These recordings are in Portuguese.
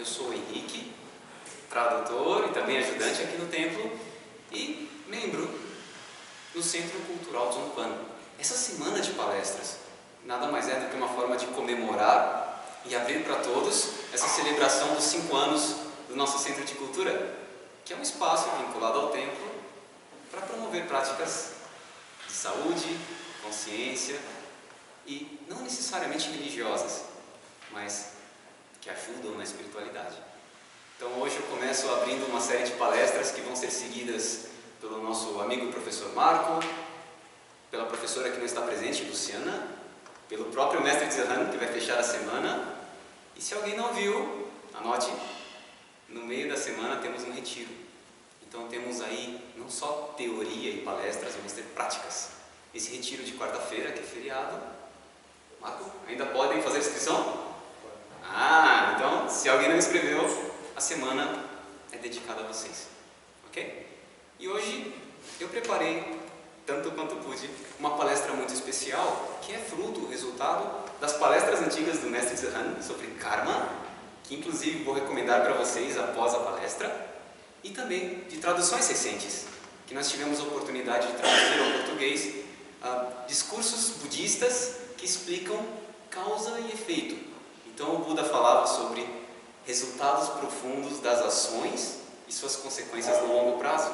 Eu sou o Henrique, tradutor e também ajudante aqui no templo e membro do Centro Cultural Zongpan. Essa semana de palestras nada mais é do que uma forma de comemorar e abrir para todos essa celebração dos 5 anos do nosso Centro de Cultura, que é um espaço vinculado ao templo para promover práticas de saúde, consciência e não necessariamente religiosas, mas que ajudam na espiritualidade. Então hoje eu começo abrindo uma série de palestras que vão ser seguidas pelo nosso amigo professor Marco, pela professora que não está presente, Luciana, pelo próprio mestre Zerhan, que vai fechar a semana. E se alguém não viu, anote, no meio da semana temos um retiro. Então temos aí não só teoria e palestras, vamos ter práticas. Esse retiro de quarta-feira, que é feriado. Marco, ainda podem fazer inscrição? Então se alguém não inscreveu, a semana é dedicada a vocês, ok? E hoje eu preparei, tanto quanto pude, uma palestra muito especial, que é fruto, resultado das palestras antigas do mestre Zerhan sobre karma, que inclusive vou recomendar para vocês após a palestra, e também de traduções recentes, que nós tivemos a oportunidade de traduzir ao português discursos budistas que explicam causa e efeito. Então o Buda falava sobre resultados profundos das ações e suas consequências no longo prazo.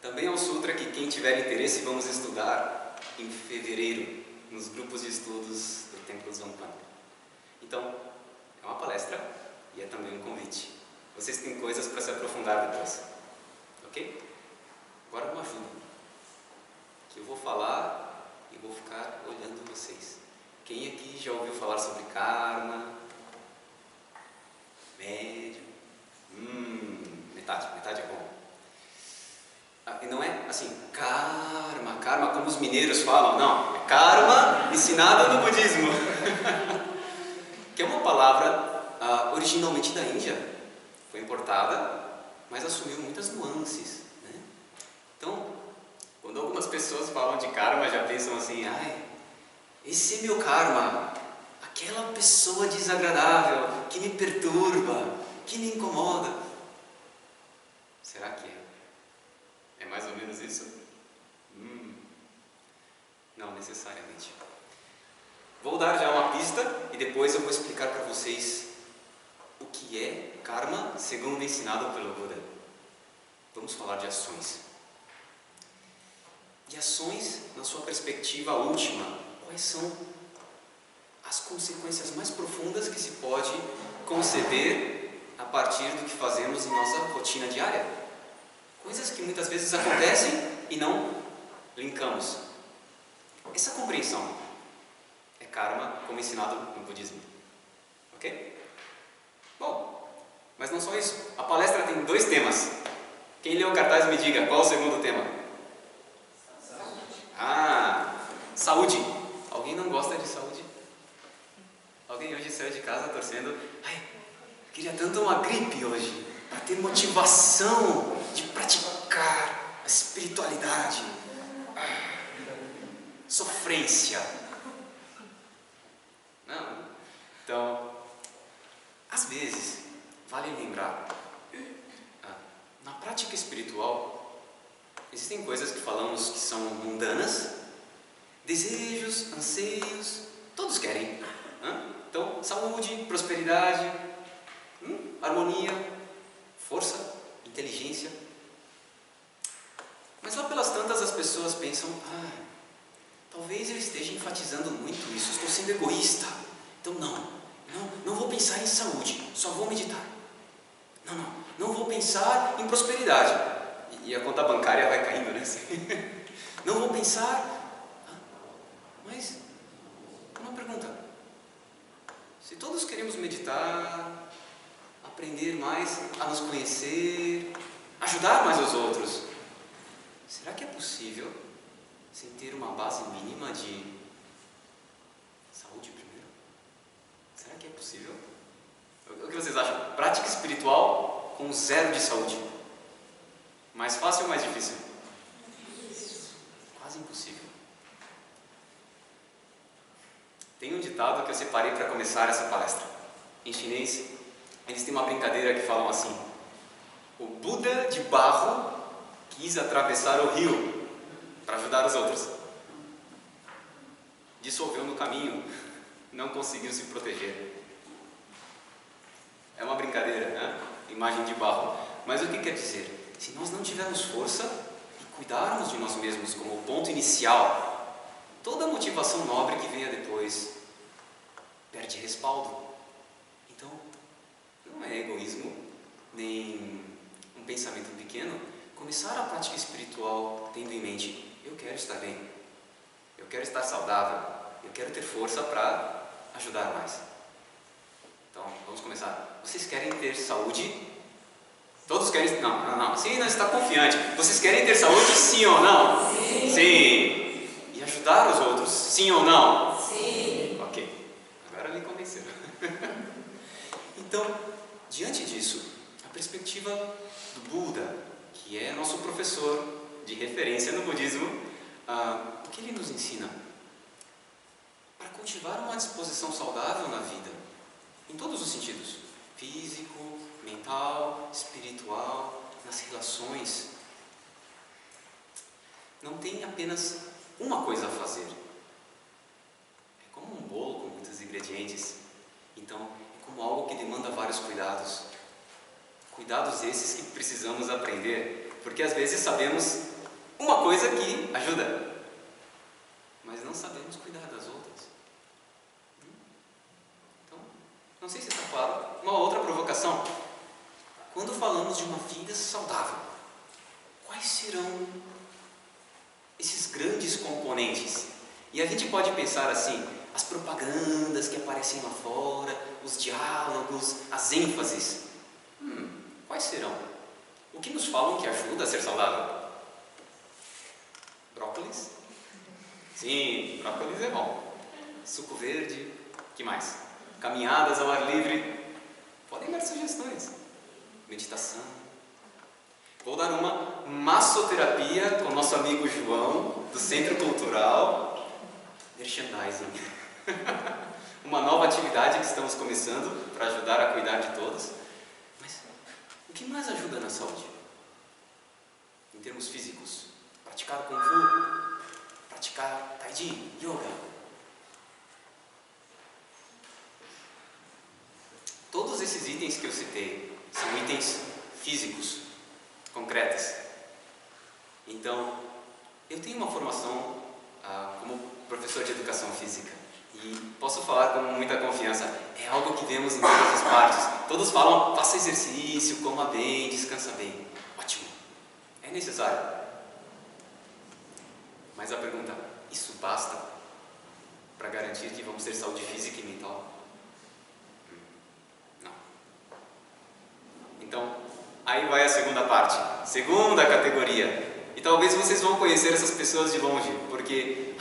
Também é um sutra que quem tiver interesse vamos estudar em fevereiro, nos grupos de estudos do Templo Zongpan. Então, é uma palestra e é também um convite. Vocês têm coisas para se aprofundar depois, ok? Agora uma ajuda, que eu vou falar e vou ficar olhando vocês. Quem aqui já ouviu falar sobre karma? Médio? Metade é bom. E não é assim, karma como os mineiros falam, não. É karma ensinada no budismo. Que é uma palavra originalmente da Índia. Foi importada, mas assumiu muitas nuances, né? Então, quando algumas pessoas falam de karma, já pensam assim, esse é meu karma, aquela pessoa desagradável, que me perturba, que me incomoda. Será que é? É mais ou menos isso? Não necessariamente. Vou dar já uma pista e depois eu vou explicar para vocês o que é karma segundo ensinado pelo Buda. Vamos falar de ações. De ações na sua perspectiva última. Quais são as consequências mais profundas que se pode conceber a partir do que fazemos em nossa rotina diária? Coisas que muitas vezes acontecem e não linkamos. Essa compreensão é karma como ensinado no budismo. Ok? Bom, mas não só isso. A palestra tem 2 temas. Quem leu o cartaz me diga qual é o segundo tema. Saúde. Alguém não gosta de saúde? Alguém hoje saiu de casa torcendo, queria tanto uma gripe hoje, para ter motivação de praticar a espiritualidade. Sofrência. Não. Então, às vezes, vale lembrar, na prática espiritual, existem coisas que falamos que são mundanas, desejos, anseios, todos querem. Então, saúde, prosperidade, harmonia, força, inteligência. Mas lá pelas tantas as pessoas pensam, talvez eu esteja enfatizando muito isso, estou sendo egoísta. Então não vou pensar em saúde, só vou meditar. Não vou pensar em prosperidade. E a conta bancária vai caindo, né? Não vou pensar... Mas, uma pergunta. Se todos queremos meditar, aprender mais a nos conhecer, ajudar mais os outros, será que é possível sem ter uma base mínima de saúde primeiro? Será que é possível? O que vocês acham? Prática espiritual com 0 de saúde. Mais fácil ou mais difícil? Quase impossível. Tem um ditado que eu separei para começar essa palestra. Em chinês, eles têm uma brincadeira que falam assim: o Buda de barro quis atravessar o rio para ajudar os outros. Dissolveu no caminho, não conseguiu se proteger. É uma brincadeira, né? Imagem de barro. Mas o que quer dizer? Se nós não tivermos força e cuidarmos de nós mesmos como o ponto inicial, toda motivação nobre que venha depois perde respaldo. Então, não é egoísmo, nem um pensamento pequeno, começar a prática espiritual tendo em mente: eu quero estar bem, eu quero estar saudável, eu quero ter força para ajudar mais. Então, vamos começar. Vocês querem ter saúde? Todos querem? Não. Assim não está confiante. Vocês querem ter saúde, sim ou não? Sim. Sim. E ajudar os outros, sim ou não? Sim. Ok. Agora me convenceram. Então, diante disso, a perspectiva do Buda, que é nosso professor de referência no budismo, o que ele nos ensina? Para cultivar uma disposição saudável na vida, em todos os sentidos: físico, mental, espiritual, nas relações. Não tem apenas uma coisa a fazer. É como um bolo com muitos ingredientes. Então, é como algo que demanda vários cuidados. Cuidados esses que precisamos aprender, porque às vezes sabemos uma coisa que ajuda, mas não sabemos cuidar das outras. Então, não sei se está claro. Uma outra provocação: quando falamos de uma vida saudável, quais serão esses grandes componentes? E a gente pode pensar assim: as propagandas que aparecem lá fora, os diálogos, as ênfases. Quais serão? O que nos falam que ajuda a ser saudável? Brócolis? Sim, brócolis é bom. Suco verde, que mais? Caminhadas ao ar livre. Podem dar sugestões. Meditação. Vou dar uma massoterapia com nosso amigo João, do Centro Cultural. Merchandising. Uma nova atividade que estamos começando para ajudar a cuidar de todos. Mas o que mais ajuda na saúde? Em termos físicos, praticar Kung Fu, praticar Tai Chi, Yoga. Todos esses itens que eu citei são itens físicos, concretos. Então, eu tenho uma formação como professor de educação física e posso falar com muita confiança. É algo que vemos em todas as partes. Todos falam: faça exercício, coma bem, descansa bem. Ótimo, é necessário. Mas a pergunta: isso basta para garantir que vamos ter saúde física e mental? Não. Então, aí vai a segunda parte, segunda categoria. E talvez vocês vão conhecer essas pessoas de longe, porque,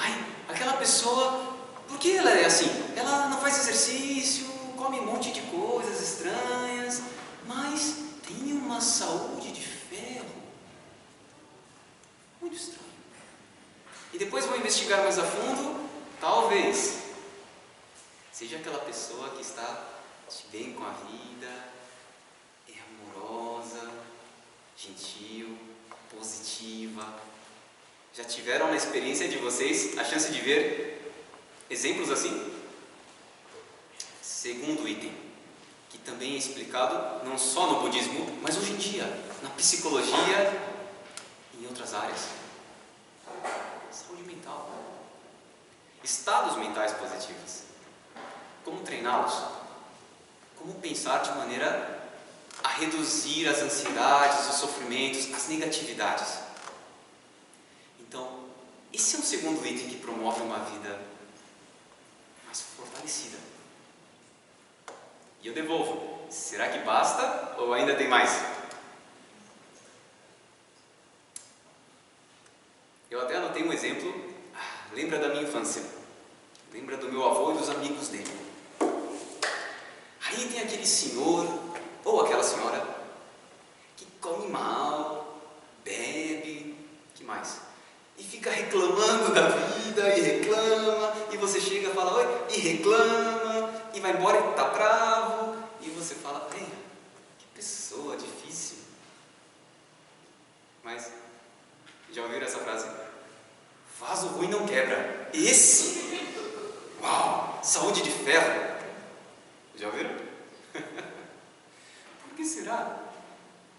aquela pessoa, por que ela é assim? Ela não faz exercício, come um monte de coisas estranhas, mas tem uma saúde de ferro. Muito estranho. E depois vou investigar mais a fundo, talvez seja aquela pessoa que está bem com a vida, é amorosa, gentil, positiva. Já tiveram na experiência de vocês a chance de ver exemplos assim? Segundo item, que também é explicado não só no budismo, mas hoje em dia, na psicologia e em outras áreas. Saúde mental. Estados mentais positivos. Como treiná-los? Como pensar de maneira a reduzir as ansiedades, os sofrimentos, as negatividades. Então, esse é um segundo item que promove uma vida mais fortalecida. E eu devolvo. Será que basta ou ainda tem mais? Eu até anotei um exemplo. Lembra da minha infância. Lembra do meu avô e dos amigos dele. Aí tem aquele senhor ou aquela senhora que come mal, bebe, que mais? E fica reclamando da vida, e reclama, e você chega e fala: oi, e reclama, e vai embora e tá bravo, e você fala: Já ouviram essa frase? Vaso ruim não quebra. Esse? Uau! Saúde de ferro! Já ouviram? Por que será?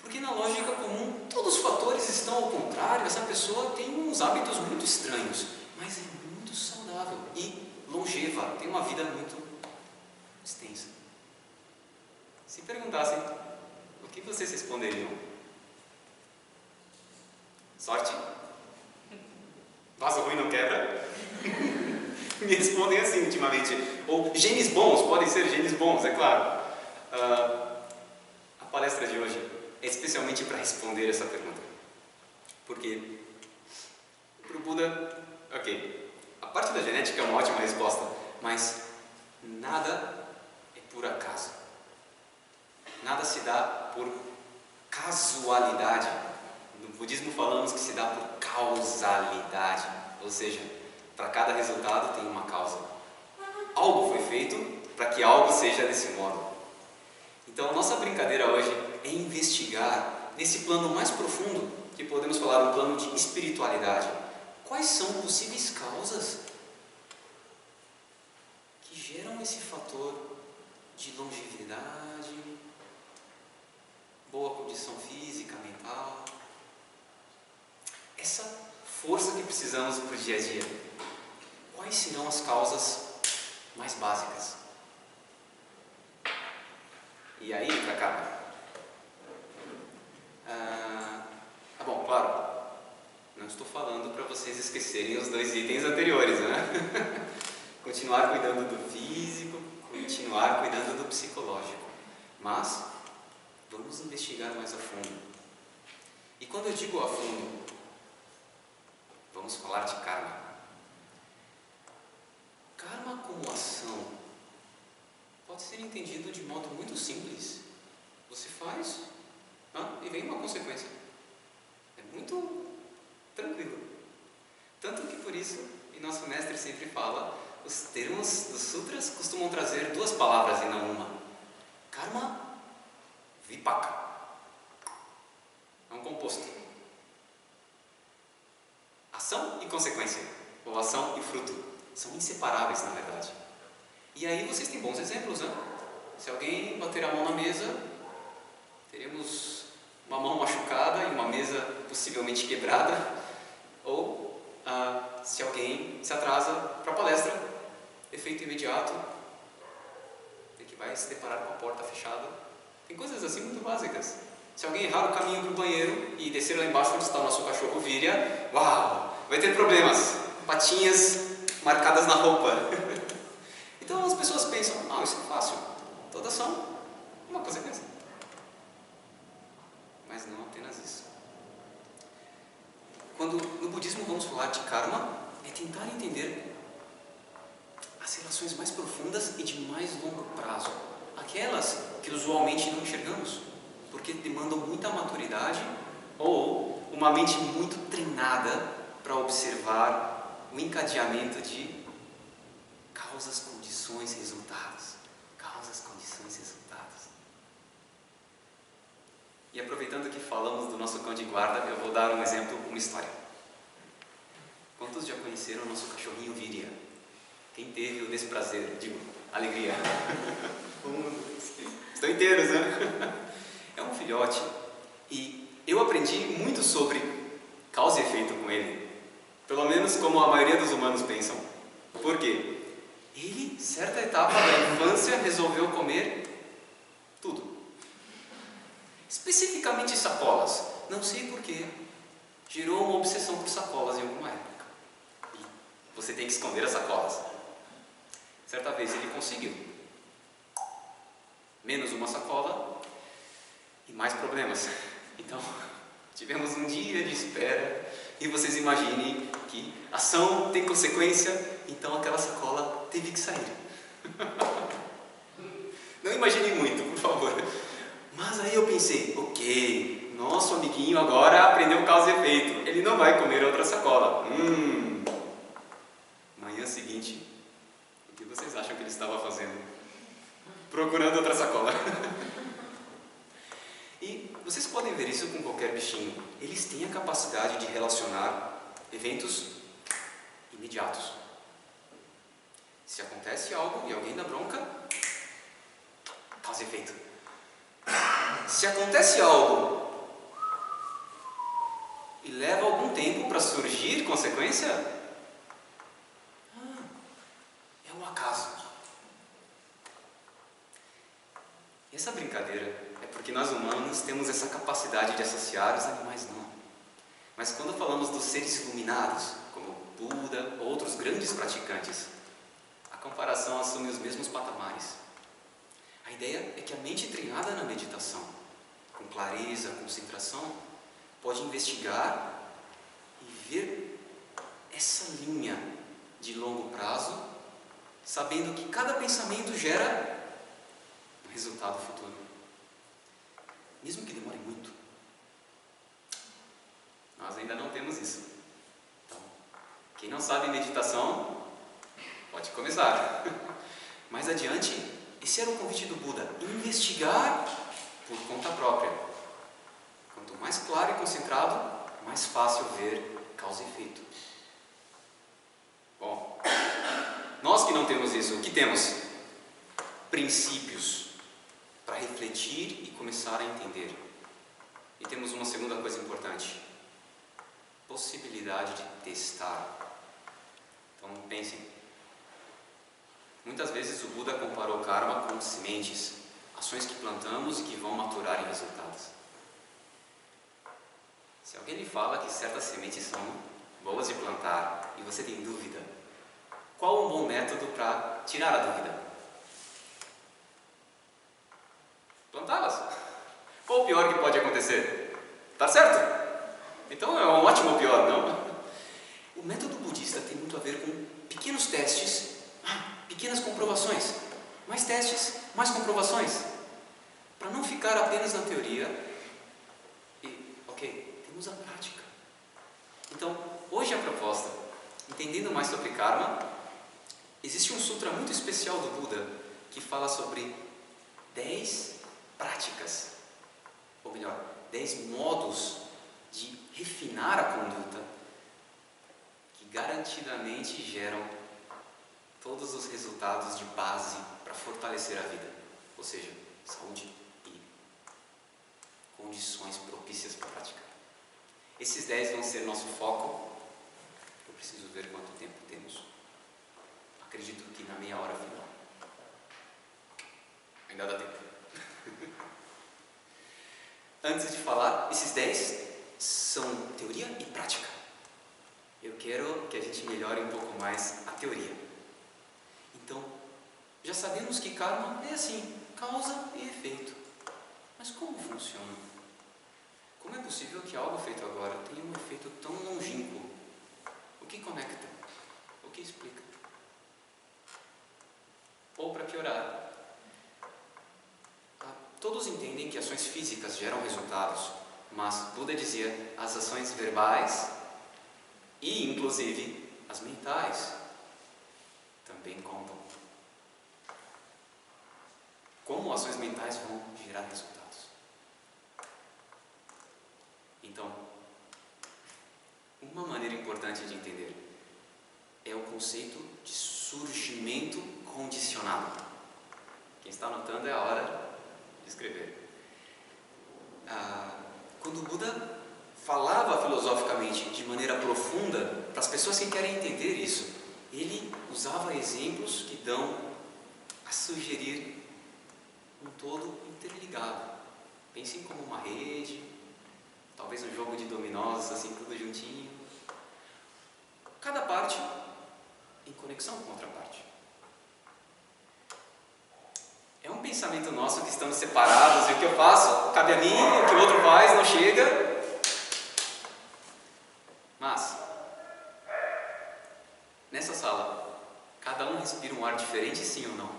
Porque na lógica comum, todos os fatores estão ao contrário. Essa pessoa tem uns hábitos muito estranhos, mas é muito saudável e longeva, tem uma vida muito extensa. Se perguntassem, o que vocês responderiam? Sorte? Vaso ruim não quebra? Me respondem assim ultimamente. Ou genes bons, podem ser genes bons, é claro. A palestra de hoje é especialmente para responder essa pergunta. Porque, para o Buda, ok, a parte da genética é uma ótima resposta, mas nada é por acaso. Nada se dá por casualidade. No budismo falamos que se dá por causalidade, ou seja, para cada resultado tem uma causa. Algo foi feito para que algo seja desse modo. Então, a nossa brincadeira hoje é investigar nesse plano mais profundo, que podemos falar um plano de espiritualidade. Quais são possíveis causas que geram esse fator de longevidade, boa condição física, mental, essa força que precisamos para o dia a dia? Quais serão as causas mais básicas? E aí entra a karma. Bom, claro, não estou falando para vocês esquecerem os 2 itens anteriores, né? Continuar cuidando do físico, continuar cuidando do psicológico. Mas vamos investigar mais a fundo. E quando eu digo a fundo, vamos falar de karma. Karma como ação pode ser entendido de modo muito simples. Você faz e vem uma consequência. É muito tranquilo. Tanto que por isso, e nosso mestre sempre fala, os termos dos sutras costumam trazer 2 palavras e não uma. Karma, vipaka. É um composto. Ação e consequência, ou ação e fruto, são inseparáveis na verdade. E aí vocês têm bons exemplos, né? Se alguém bater a mão na mesa, teremos uma mão machucada e uma mesa possivelmente quebrada. Ou se alguém se atrasa para a palestra, efeito imediato, e que vai se deparar com a porta fechada. Tem coisas assim muito básicas. Se alguém errar o caminho para o banheiro e descer lá embaixo onde está o nosso cachorro Virya, uau, vai ter problemas, patinhas marcadas na roupa. Então as pessoas pensam, isso é fácil, toda ação, uma consequência. Mas não apenas isso. Quando no budismo vamos falar de karma, é tentar entender as relações mais profundas e de mais longo prazo, aquelas que usualmente não enxergamos, porque demandam muita maturidade ou uma mente muito treinada para observar o encadeamento de causas, condições, resultados. Causas, condições, resultados. E aproveitando que falamos do nosso cão de guarda, eu vou dar um exemplo, uma história. Quantos já conheceram o nosso cachorrinho Virya? Quem teve o desprazer, alegria? Estão inteiros, né? É um filhote e eu aprendi muito sobre causa e efeito com ele. Pelo menos como a maioria dos humanos pensam. Por quê? Ele, certa etapa da infância, resolveu comer tudo. Especificamente sacolas. Não sei porquê. Gerou uma obsessão por sacolas em alguma época. E você tem que esconder as sacolas. Certa vez ele conseguiu. Menos uma sacola e mais problemas. Então, tivemos um dia de espera e vocês imaginem que ação tem consequência, então aquela sacola teve que sair. Não imaginem muito, por favor. Mas aí eu pensei, ok, nosso amiguinho agora aprendeu causa e efeito, ele não vai comer outra sacola. Manhã seguinte, o que vocês acham que ele estava fazendo? Procurando outra sacola. E vocês podem ver isso com qualquer bichinho. Eles têm a capacidade de relacionar eventos imediatos. Se acontece algo e alguém dá bronca, causa e efeito. Se acontece algo e leva algum tempo para surgir consequência, é um acaso. E essa brincadeira é porque nós humanos temos essa capacidade de associar, os animais não. Mas quando falamos dos seres iluminados, como Buda ou outros grandes praticantes, a comparação assume os mesmos patamares. A ideia é que a mente treinada na meditação, com clareza, concentração, pode investigar e ver essa linha de longo prazo, sabendo que cada pensamento gera um resultado futuro, mesmo que demore muito. Nós ainda não temos isso. Então, quem não sabe meditação, pode começar. Mais adiante, esse era o convite do Buda: investigar por conta própria. Quanto mais claro e concentrado, mais fácil ver causa e efeito. Bom, nós que não temos isso, o que temos? Princípios para refletir e começar a entender. E temos uma segunda coisa importante: possibilidade de testar. Então pensem. Muitas vezes o Buda comparou o karma com sementes, ações que plantamos e que vão maturar em resultados. Se alguém lhe fala que certas sementes são boas de plantar e você tem dúvida, qual um bom método para tirar a dúvida? Plantá-las. Qual o pior que pode acontecer? Tá certo? Então é um ótimo pior, não? O método budista tem muito a ver com pequenos testes, pequenas comprovações, mais testes, mais comprovações, para não ficar apenas na teoria e, ok, temos a prática. Então, hoje a proposta, entendendo mais sobre karma, existe um sutra muito especial do Buda que fala sobre 10 práticas, ou melhor, 10 modos de refinar a conduta que garantidamente geram todos os resultados de base para fortalecer a vida, ou seja, saúde e condições propícias para praticar. Esses 10 vão ser nosso foco. Eu preciso ver quanto tempo temos. Acredito que na meia hora final. Ainda dá tempo. Antes de falar, esses 10 são teoria e prática. Eu quero que a gente melhore um pouco mais a teoria. Então, já sabemos que karma é assim, causa e efeito. Mas como funciona? Como é possível que algo feito agora tenha um efeito tão longínquo? O que conecta? O que explica? Ou, para piorar, todos entendem que ações físicas geram resultados, mas Buda dizia, as ações verbais e, inclusive, as mentais também contam. Como ações mentais vão gerar resultados? Então, uma maneira importante de entender é o conceito de surgimento condicionado. Quem está anotando é a hora de escrever. Quando o Buda falava filosoficamente de maneira profunda para as pessoas que querem entender isso, ele usava exemplos que dão a sugerir um todo interligado. Pensem como uma rede, talvez um jogo de dominós, assim, tudo juntinho. Cada parte em conexão com outra parte. É um pensamento nosso que estamos separados, e o que eu faço cabe a mim, o que o outro faz não chega. Mas, nessa sala, cada um respira um ar diferente, sim ou não?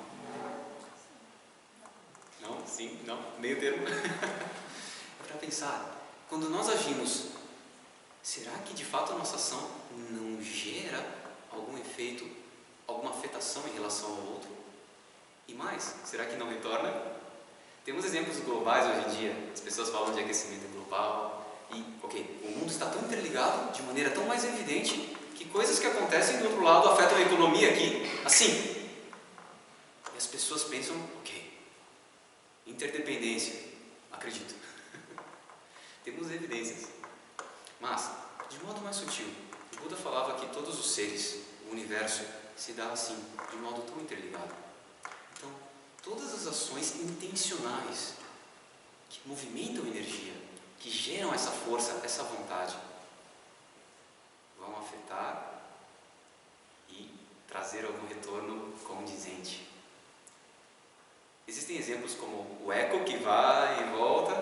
Não? Sim? Não? Meio termo? É para pensar, quando nós agimos, será que de fato a nossa ação não gera algum efeito, alguma afetação em relação ao outro? E mais, será que não retorna? Temos exemplos globais hoje em dia, as pessoas falam de aquecimento global e, ok, o mundo está tão interligado, de maneira tão mais evidente, que coisas que acontecem do outro lado afetam a economia aqui, assim. E as pessoas pensam, ok, interdependência, acredito. Temos evidências. Mas, de modo mais sutil, o Buda falava que todos os seres, o universo, se dá assim, de modo tão interligado. Então, todas as ações intencionais que movimentam energia, que geram essa força, essa vontade, vão afetar e trazer algum retorno condizente. Existem exemplos como o eco que vai e volta,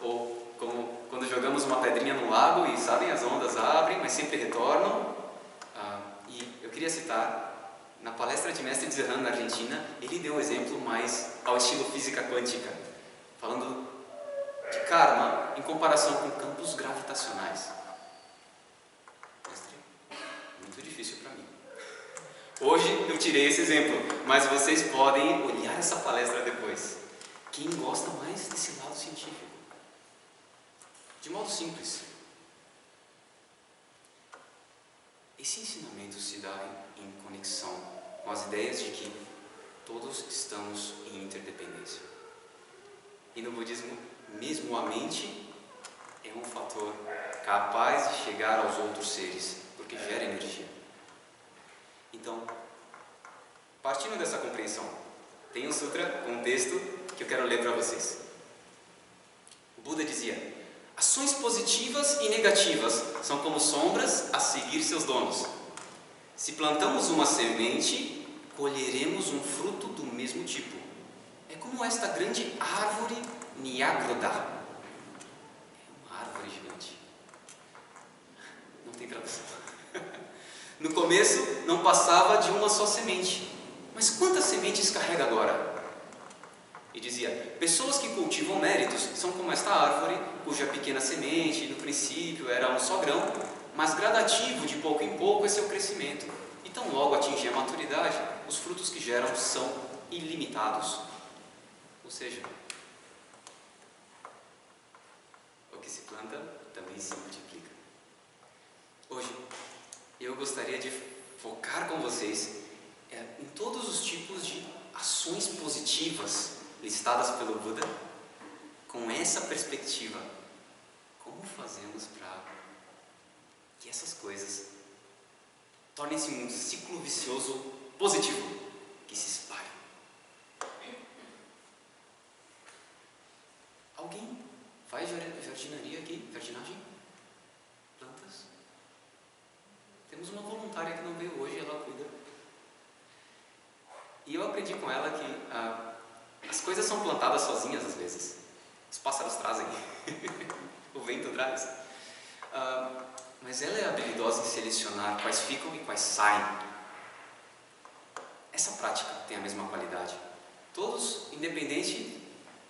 ou como quando jogamos uma pedrinha no lago e, sabem, as ondas abrem, mas sempre retornam. E eu queria citar, na palestra de Mestre Zerran na Argentina, ele deu um exemplo mais ao estilo física quântica, falando de karma em comparação com campos gravitacionais. Mestre, muito difícil para mim. Hoje eu tirei esse exemplo, mas vocês podem olhar essa palestra depois. Quem gosta mais desse lado científico? De modo simples, esse ensinamento se dá em conexão com as ideias de que todos estamos em interdependência. E no budismo, mesmo a mente é um fator capaz de chegar aos outros seres, porque gera energia. Então, partindo dessa compreensão, tem um sutra, um texto que eu quero ler para vocês. O Buda dizia: ações positivas e negativas são como sombras a seguir seus donos. Se plantamos uma semente, colheremos um fruto do mesmo tipo. É como esta grande árvore Nyagroda. É uma árvore gigante. Não tem tradução. No começo não passava de uma só semente. Mas quantas sementes carrega agora? E dizia: pessoas que cultivam méritos são como esta árvore, cuja pequena semente, no princípio, era um só grão, mas gradativo, de pouco em pouco, é seu crescimento. E tão logo atingir a maturidade, os frutos que geram são ilimitados. Ou seja, o que se planta também se multiplica. Hoje, eu gostaria de focar com vocês em todos os tipos de ações positivas listadas pelo Buda, com essa perspectiva. Como fazemos para que essas coisas tornem-se um ciclo vicioso positivo, que se espalhe? Alguém faz jardinaria aqui? Jardinagem? Plantas? Temos uma voluntária que não veio hoje, ela cuida. E eu aprendi com ela que as coisas são plantadas sozinhas às vezes. Os pássaros trazem, o vento traz. Mas ela é habilidosa em selecionar quais ficam e quais saem. Essa prática tem a mesma qualidade. Todos, independente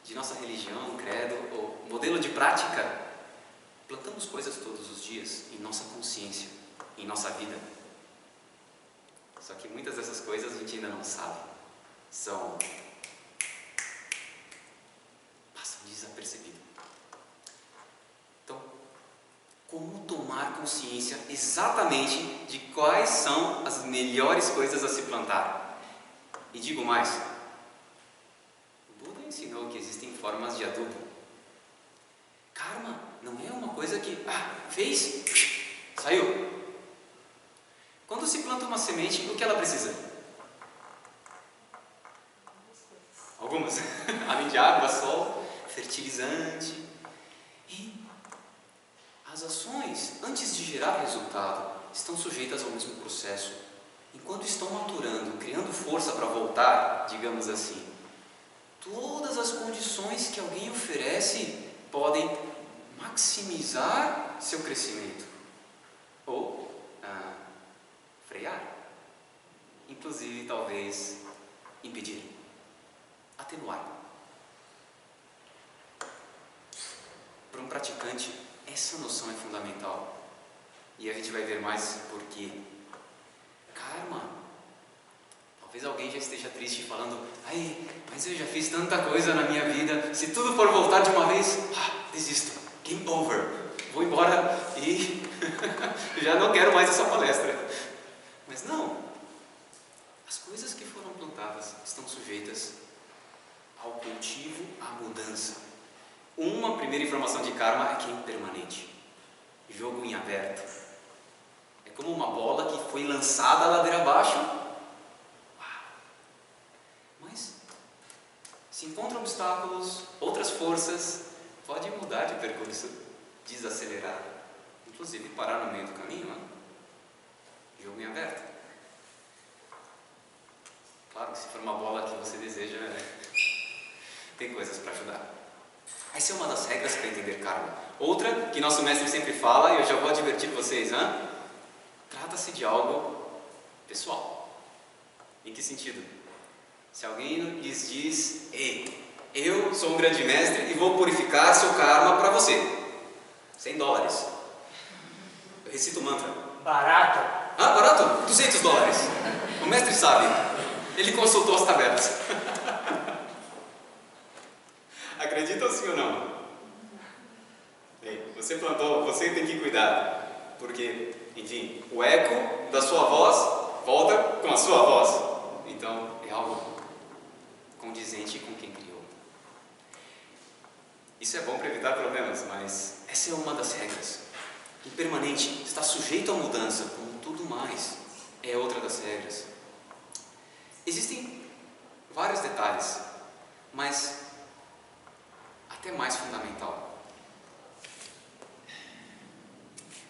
de nossa religião, credo ou modelo de prática, plantamos coisas todos os dias em nossa consciência, em nossa vida. Só que muitas dessas coisas a gente ainda não sabe. Passam desapercebido. Então, como tomar consciência exatamente de quais são as melhores coisas a se plantar? E digo mais, o Buda ensinou que existem formas de adubo. Karma não é uma coisa que, fez, saiu. Quando se planta uma semente, o que ela precisa? Algumas. Além de água, sol, fertilizante. E as ações, antes de gerar resultado, estão sujeitas ao mesmo processo. Enquanto estão maturando, criando força para voltar, digamos assim, todas as condições que alguém oferece podem maximizar seu crescimento. Ou frear, inclusive talvez impedir, atenuar. Para um praticante, essa noção é fundamental. E a gente vai ver mais porque karma Talvez alguém já esteja triste falando: ai, mas eu já fiz tanta coisa na minha vida, se tudo for voltar de uma vez, desisto, game over, vou embora e já não quero mais essa palestra. Mas não, as coisas que foram plantadas estão sujeitas ao cultivo, à mudança. Uma primeira informação de karma é que é impermanente, jogo em aberto. É como uma bola que foi lançada a ladeira abaixo. Mas se encontram obstáculos, outras forças, pode mudar de percurso, desacelerar, inclusive parar no meio do caminho, né? Jogo em aberto. Claro que se for uma bola que você deseja, tem coisas para ajudar. Essa é uma das regras para entender karma. Outra, que nosso mestre sempre fala, e eu já vou advertir vocês, trata-se de algo pessoal. Em que sentido? Se alguém lhes diz: ei, eu sou um grande mestre e vou purificar seu karma para você, $100. Eu recito o mantra. Barato. Barato? $200. O mestre sabe. Ele consultou as tabelas. Acreditam sim ou não? Ei, você plantou, você tem que cuidar. Porque, enfim, o eco da sua voz volta com a sua voz. Então, é algo condizente com quem criou. Isso é bom para evitar problemas, mas essa é uma das regras. Impermanente, está sujeito à mudança, como tudo mais, é outra das regras. Existem vários detalhes, mas até mais fundamental.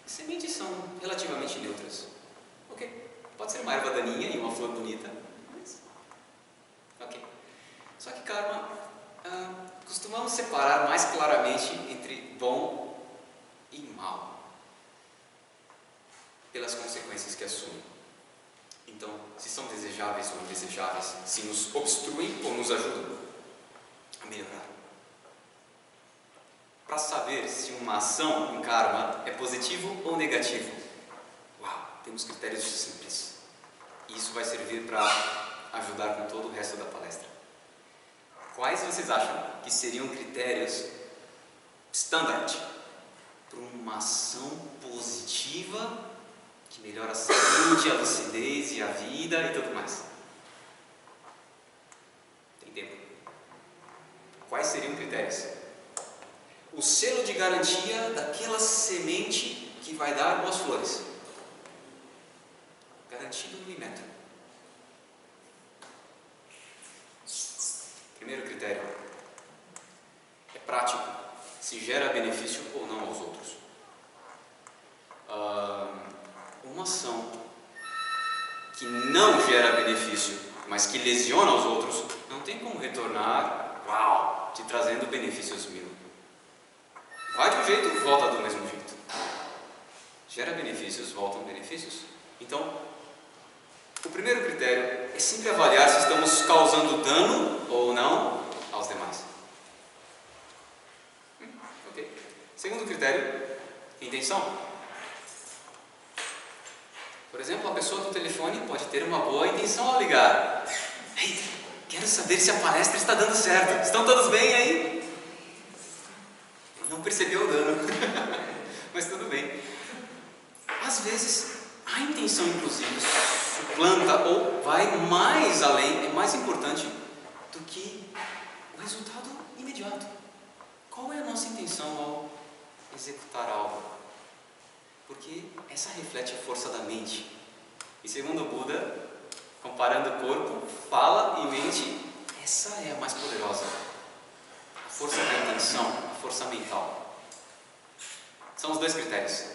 Sementes são relativamente neutras. Ok, pode ser uma erva daninha e uma flor bonita, mas ok. Só que karma, costumamos separar mais claramente entre bom e mal, pelas consequências que assumem. Então, se são desejáveis ou indesejáveis, se nos obstruem ou nos ajudam a melhorar. Para saber se uma ação em karma é positivo ou negativo, temos critérios simples. E isso vai servir para ajudar com todo o resto da palestra. Quais vocês acham que seriam critérios standard para uma ação positiva que melhora a saúde, a lucidez e a vida e tudo mais? Tem tempo. Quais seriam critérios? O selo de garantia daquela semente que vai dar boas flores. Garantido no milímetro. Primeiro critério. É prático. Se gera benefício ou não aos outros. Uma ação que não gera benefício, mas que lesiona os outros, não tem como retornar, te trazendo benefícios mil. Vai de um jeito, volta do mesmo jeito. Gera benefícios, voltam benefícios. Então, o primeiro critério é sempre avaliar se estamos causando dano ou não aos demais. Ok. Segundo critério, intenção. Por exemplo, a pessoa do telefone pode ter uma boa intenção ao ligar. Ei, quero saber se a palestra está dando certo. Estão todos bem aí? Não percebeu o dano. Mas tudo bem. Às vezes, a intenção, inclusive, suplanta ou vai mais além, é mais importante do que o resultado imediato. Qual é a nossa intenção ao executar algo? Porque essa reflete a força da mente. E segundo o Buda, comparando corpo, fala e mente, essa é a mais poderosa. A força da intenção, a força mental. São os dois critérios.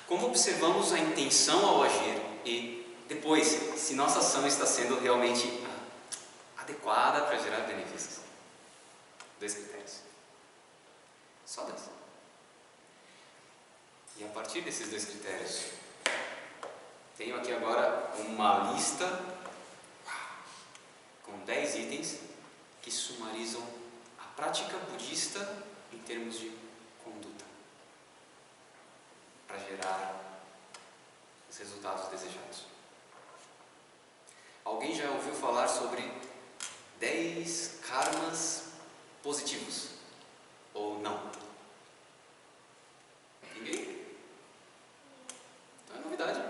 Como observamos a intenção ao agir e, depois, se nossa ação está sendo realmente adequada para gerar benefícios. Dois critérios. Só dois. E a partir desses dois critérios, tenho aqui agora uma lista com 10 itens que sumarizam a prática budista em termos de conduta, para gerar os resultados desejados. Alguém já ouviu falar sobre 10 karmas positivos? Ou não? Ninguém? Então é novidade.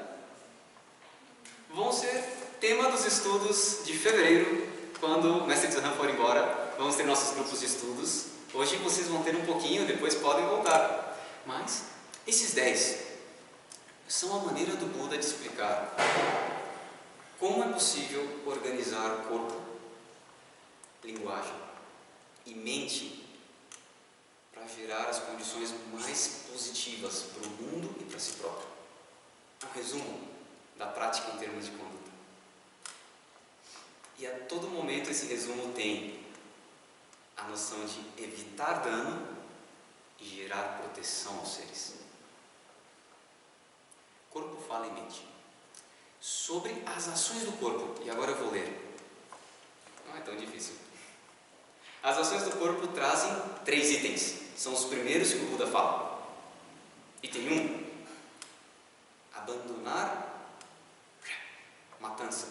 Vão ser tema dos estudos de fevereiro, quando o mestre Tsuhan for embora. Vamos ter nossos grupos de estudos. Hoje vocês vão ter um pouquinho, depois podem voltar. Mas esses 10 são a maneira do Buda de explicar como é possível organizar corpo, linguagem e mente para gerar as condições mais positivas para o mundo e para si próprio. Um resumo da prática em termos de conduta. E a todo momento esse resumo tem a noção de evitar dano e gerar proteção aos seres. Corpo, fala e mente. Sobre as ações do corpo, e agora eu vou ler. Não é tão difícil. As ações do corpo trazem 3 itens. São os primeiros que o Buda fala. Item 1. Abandonar matança.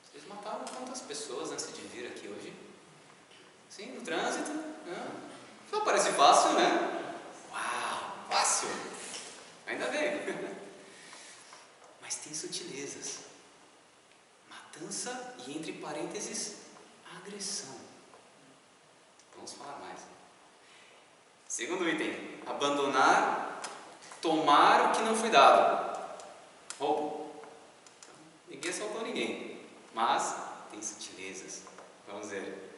Vocês mataram quantas pessoas antes de vir aqui hoje? Sim, no trânsito? Só parece fácil, né? Uau, fácil! Ainda bem. Mas tem sutilezas. Matança e, entre parênteses, agressão. Vamos falar mais. Segundo item, abandonar, tomar o que não foi dado. Roubo. Ninguém assaltou ninguém, mas tem sutilezas. Vamos ver.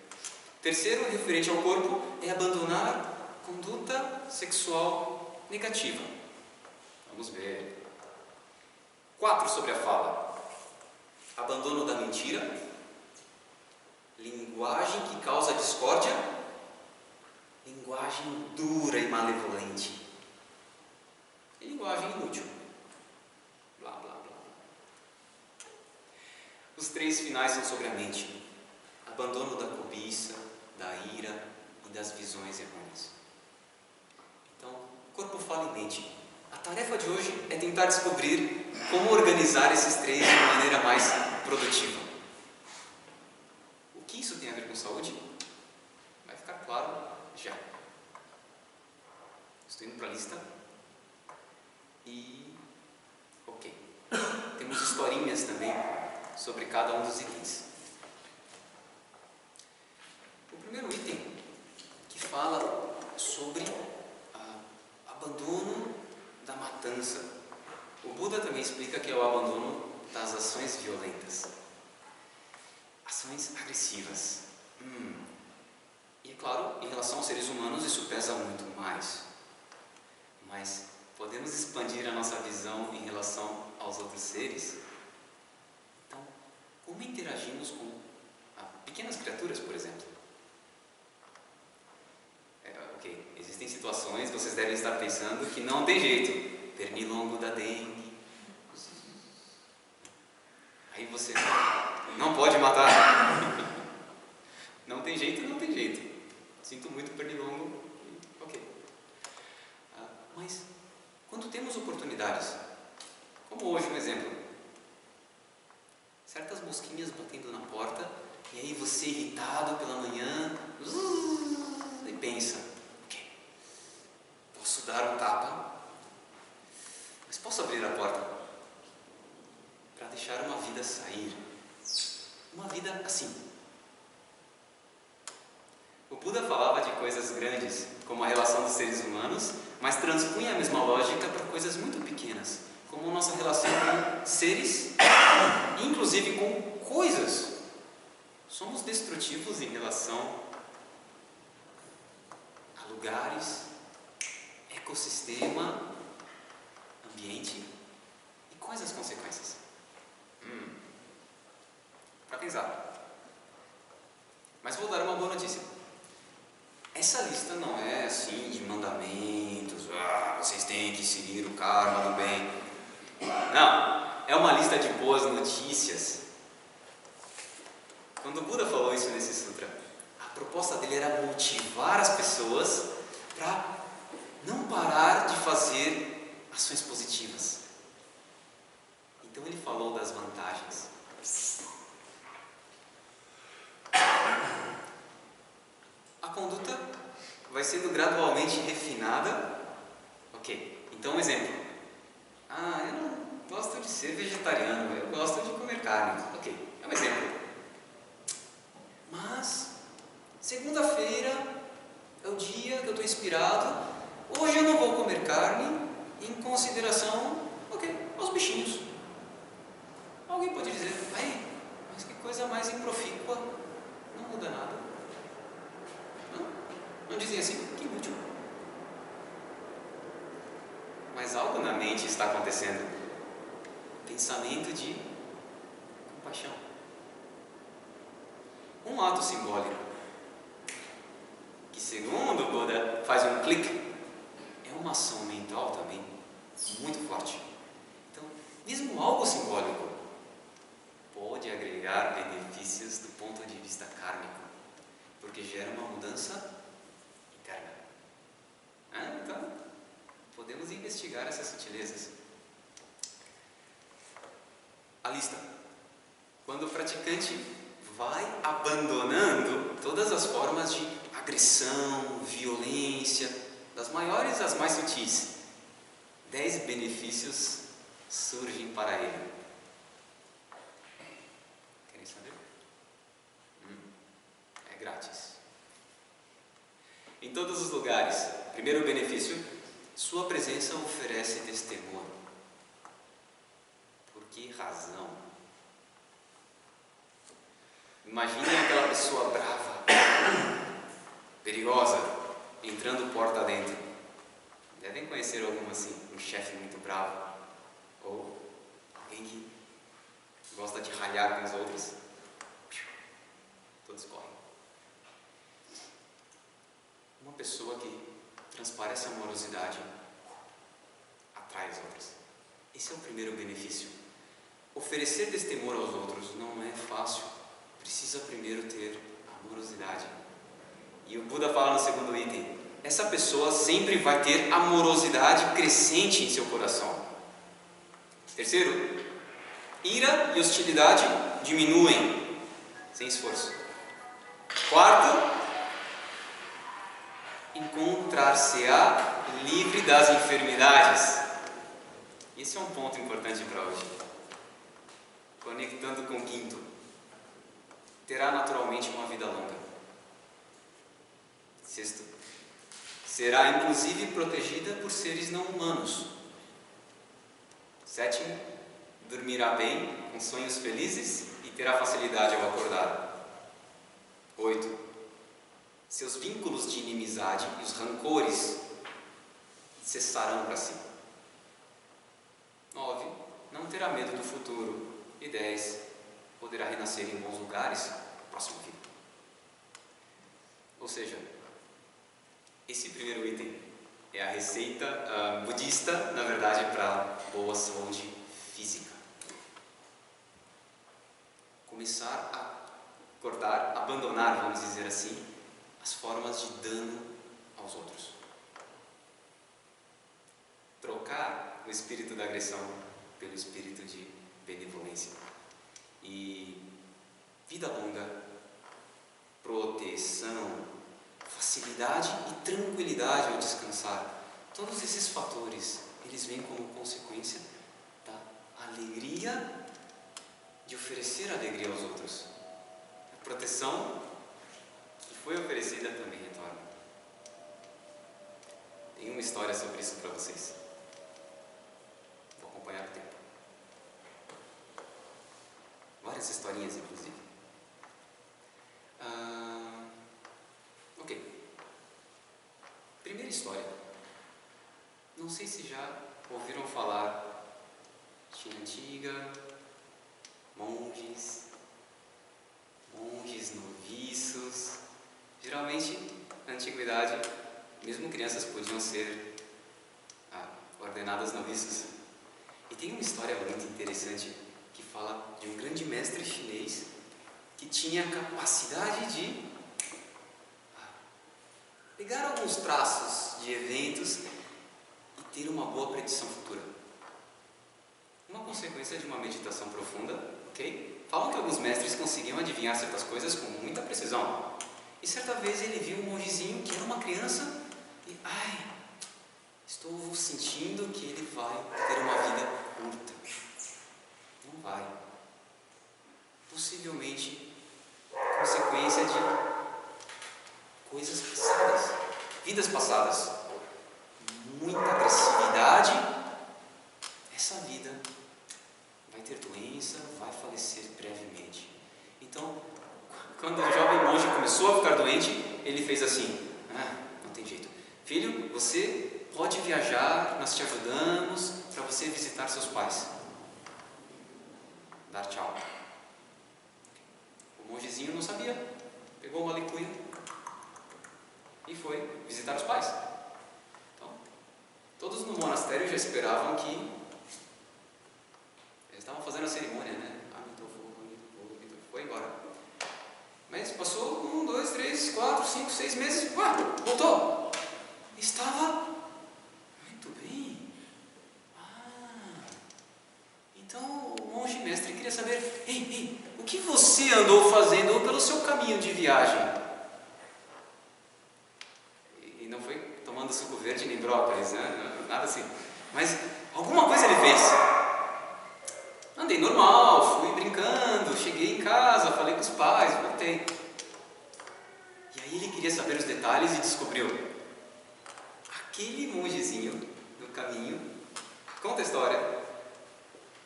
Terceiro, referente ao corpo, é abandonar conduta sexual negativa. Vamos ver. 4, sobre a fala. Abandono da mentira, linguagem que causa discórdia, linguagem dura e malevolente, e linguagem inútil. Blá, blá, blá. Os 3 finais são sobre a mente. Abandono da cobiça, da ira e das visões errôneas. Então, corpo, fala e mente. A tarefa de hoje é tentar descobrir como organizar esses 3 de maneira mais produtiva. O que isso tem a ver com saúde? Vai ficar claro já. Estou indo para a lista. E... ok. Temos historinhas também sobre cada um dos itens. O primeiro item que fala sobre abandono da matança. O Buda também explica que é o abandono das ações violentas, ações agressivas. E é claro, em relação aos seres humanos isso pesa muito mais. Mas podemos expandir a nossa visão em relação aos outros seres? Então, como interagimos com pequenas criaturas, por exemplo? Ok, existem situações, vocês devem estar pensando que não tem jeito. Pernilongo da dengue. Aí você não pode matar. Não tem jeito, não tem jeito. Sinto muito, pernilongo. Ok. Mas quando temos oportunidades, como hoje um exemplo, certas mosquinhas batendo na porta, e aí você irritado pela manhã, e pensa, ok, posso dar um tapa, mas posso abrir a porta para deixar uma vida sair, uma vida assim. O Buda falava de coisas grandes, como a relação dos seres humanos, mas transpunha a mesma lógica para coisas muito pequenas, como a nossa relação com seres, inclusive com coisas. Somos destrutivos em relação a lugares, ecossistema, ambiente. E quais as consequências? Para pensar. Mas vou dar uma boa notícia. Essa lista não é assim de mandamentos, vocês têm que seguir o karma do bem. Não, é uma lista de boas notícias. Quando o Buda falou isso nesse sutra, a proposta dele era motivar as pessoas para não parar de fazer ações positivas. Então Então ele falou das vantagens. A conduta vai sendo gradualmente refinada. Ok, então um exemplo. Eu não gosto de ser vegetariano, eu gosto de comer carne. Ok, é um exemplo. Mas, segunda-feira é o dia que eu estou inspirado. Hoje eu não vou comer carne em consideração, aos bichinhos. Alguém pode dizer, mas que coisa mais improfícua, não muda nada. Não dizem assim, que inútil. Mas algo na mente está acontecendo. Pensamento de compaixão. Um ato simbólico que, segundo o Buda, faz um clique, é uma ação mental também muito forte. Então, mesmo algo simbólico pode agregar benefícios do ponto de vista kármico, porque gera uma mudança interna. Então, podemos investigar essas sutilezas. A lista. Quando o praticante vai abandonando todas as formas de agressão, violência, das maiores às mais sutis, 10 benefícios surgem para ele. Querem saber? É grátis. Em todos os lugares, primeiro benefício, sua presença oferece testemunho. Por que razão? Imaginem aquela pessoa brava, perigosa, entrando porta dentro. Devem conhecer algum assim, um chefe muito bravo, ou alguém que gosta de ralhar com os outros. Todos correm. Uma pessoa que transparece amorosidade atrai os outros. Esse é o primeiro benefício. Oferecer testemunho aos outros não é fácil. Precisa primeiro ter amorosidade. E o Buda fala no segundo item, essa pessoa sempre vai ter amorosidade crescente em seu coração. Terceiro, ira e hostilidade diminuem sem esforço. Quarto, encontrar-se-á livre das enfermidades. Esse é um ponto importante para hoje. Conectando com o quinto, terá naturalmente uma vida longa. Sexto, será inclusive protegida por seres não humanos. Sétimo, dormirá bem, com sonhos felizes e terá facilidade ao acordar. 8. Seus vínculos de inimizade e os rancores cessarão para si. 9. Não terá medo do futuro. E 10. Poderá renascer em bons lugares na próxima vida. Ou seja, esse primeiro item é a receita budista, na verdade, para boa saúde física. Começar a cortar, abandonar, vamos dizer assim, as formas de dano aos outros. Trocar o espírito da agressão pelo espírito de benevolência. E vida longa, proteção, facilidade e tranquilidade ao descansar. Todos esses fatores, eles vêm como consequência da alegria de oferecer alegria aos outros. A proteção que foi oferecida também retorna. Tem uma história sobre isso para vocês. Vou acompanhar o tempo. Várias historinhas, inclusive. Ok. Primeira história. Não sei se já ouviram falar China antiga, monges noviços. Geralmente, na antiguidade, mesmo crianças podiam ser ordenadas noviços. E tem uma história muito interessante que fala de um grande mestre chinês que tinha a capacidade de pegar alguns traços de eventos e ter uma boa predição futura. uma consequência de uma meditação profunda, ok? Falam que alguns mestres conseguiam adivinhar certas coisas com muita precisão. E certa vez ele viu um mongezinho que era uma criança e, estou sentindo que ele vai ter uma vida curta. Não vai. Possivelmente consequência de coisas passadas, vidas passadas, muita agressividade. Essa vida vai ter doença, vai falecer brevemente. Então, quando o jovem monge começou a ficar doente, ele fez assim: não tem jeito, filho, você pode viajar, nós te ajudamos para você visitar seus pais. Dar tchau. O mongezinho não sabia, pegou uma licuia e foi visitar os pais. Então, todos no monastério já esperavam que eles estavam fazendo a cerimônia, né? Foi embora. Mas passou 1, 2, 3, 4, 5, 6 meses, voltou. Estava muito bem. Então o monge mestre queria saber: ei, o que você andou fazendo pelo seu caminho de viagem? E não foi tomando suco verde nem brócolis, né? Nada assim. Mas alguma coisa ele fez. Andei normal, fui brincando, cheguei em casa, falei com os pais, voltei. E aí ele queria saber os detalhes e descobriu: aquele mongezinho no caminho, conta a história,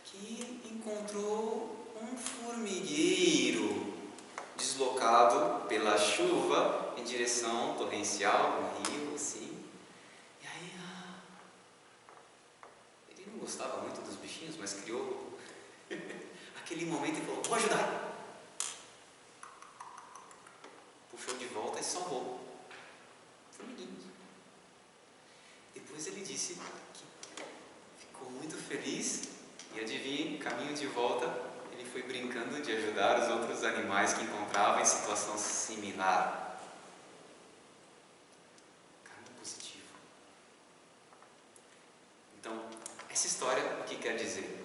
que encontrou um formigueiro deslocado pela chuva em direção torrencial, no rio, assim. E aí, ele não gostava muito dos bichinhos, mas criou aquele momento e falou: vou ajudar. Puxou de volta e salvou formiguinhos. Depois ele disse que ficou muito feliz e, adivinhe, caminho de volta, ele foi brincando de ajudar os outros animais que encontravam em situação similar. Caminho positivo. Então, essa história, o que quer dizer?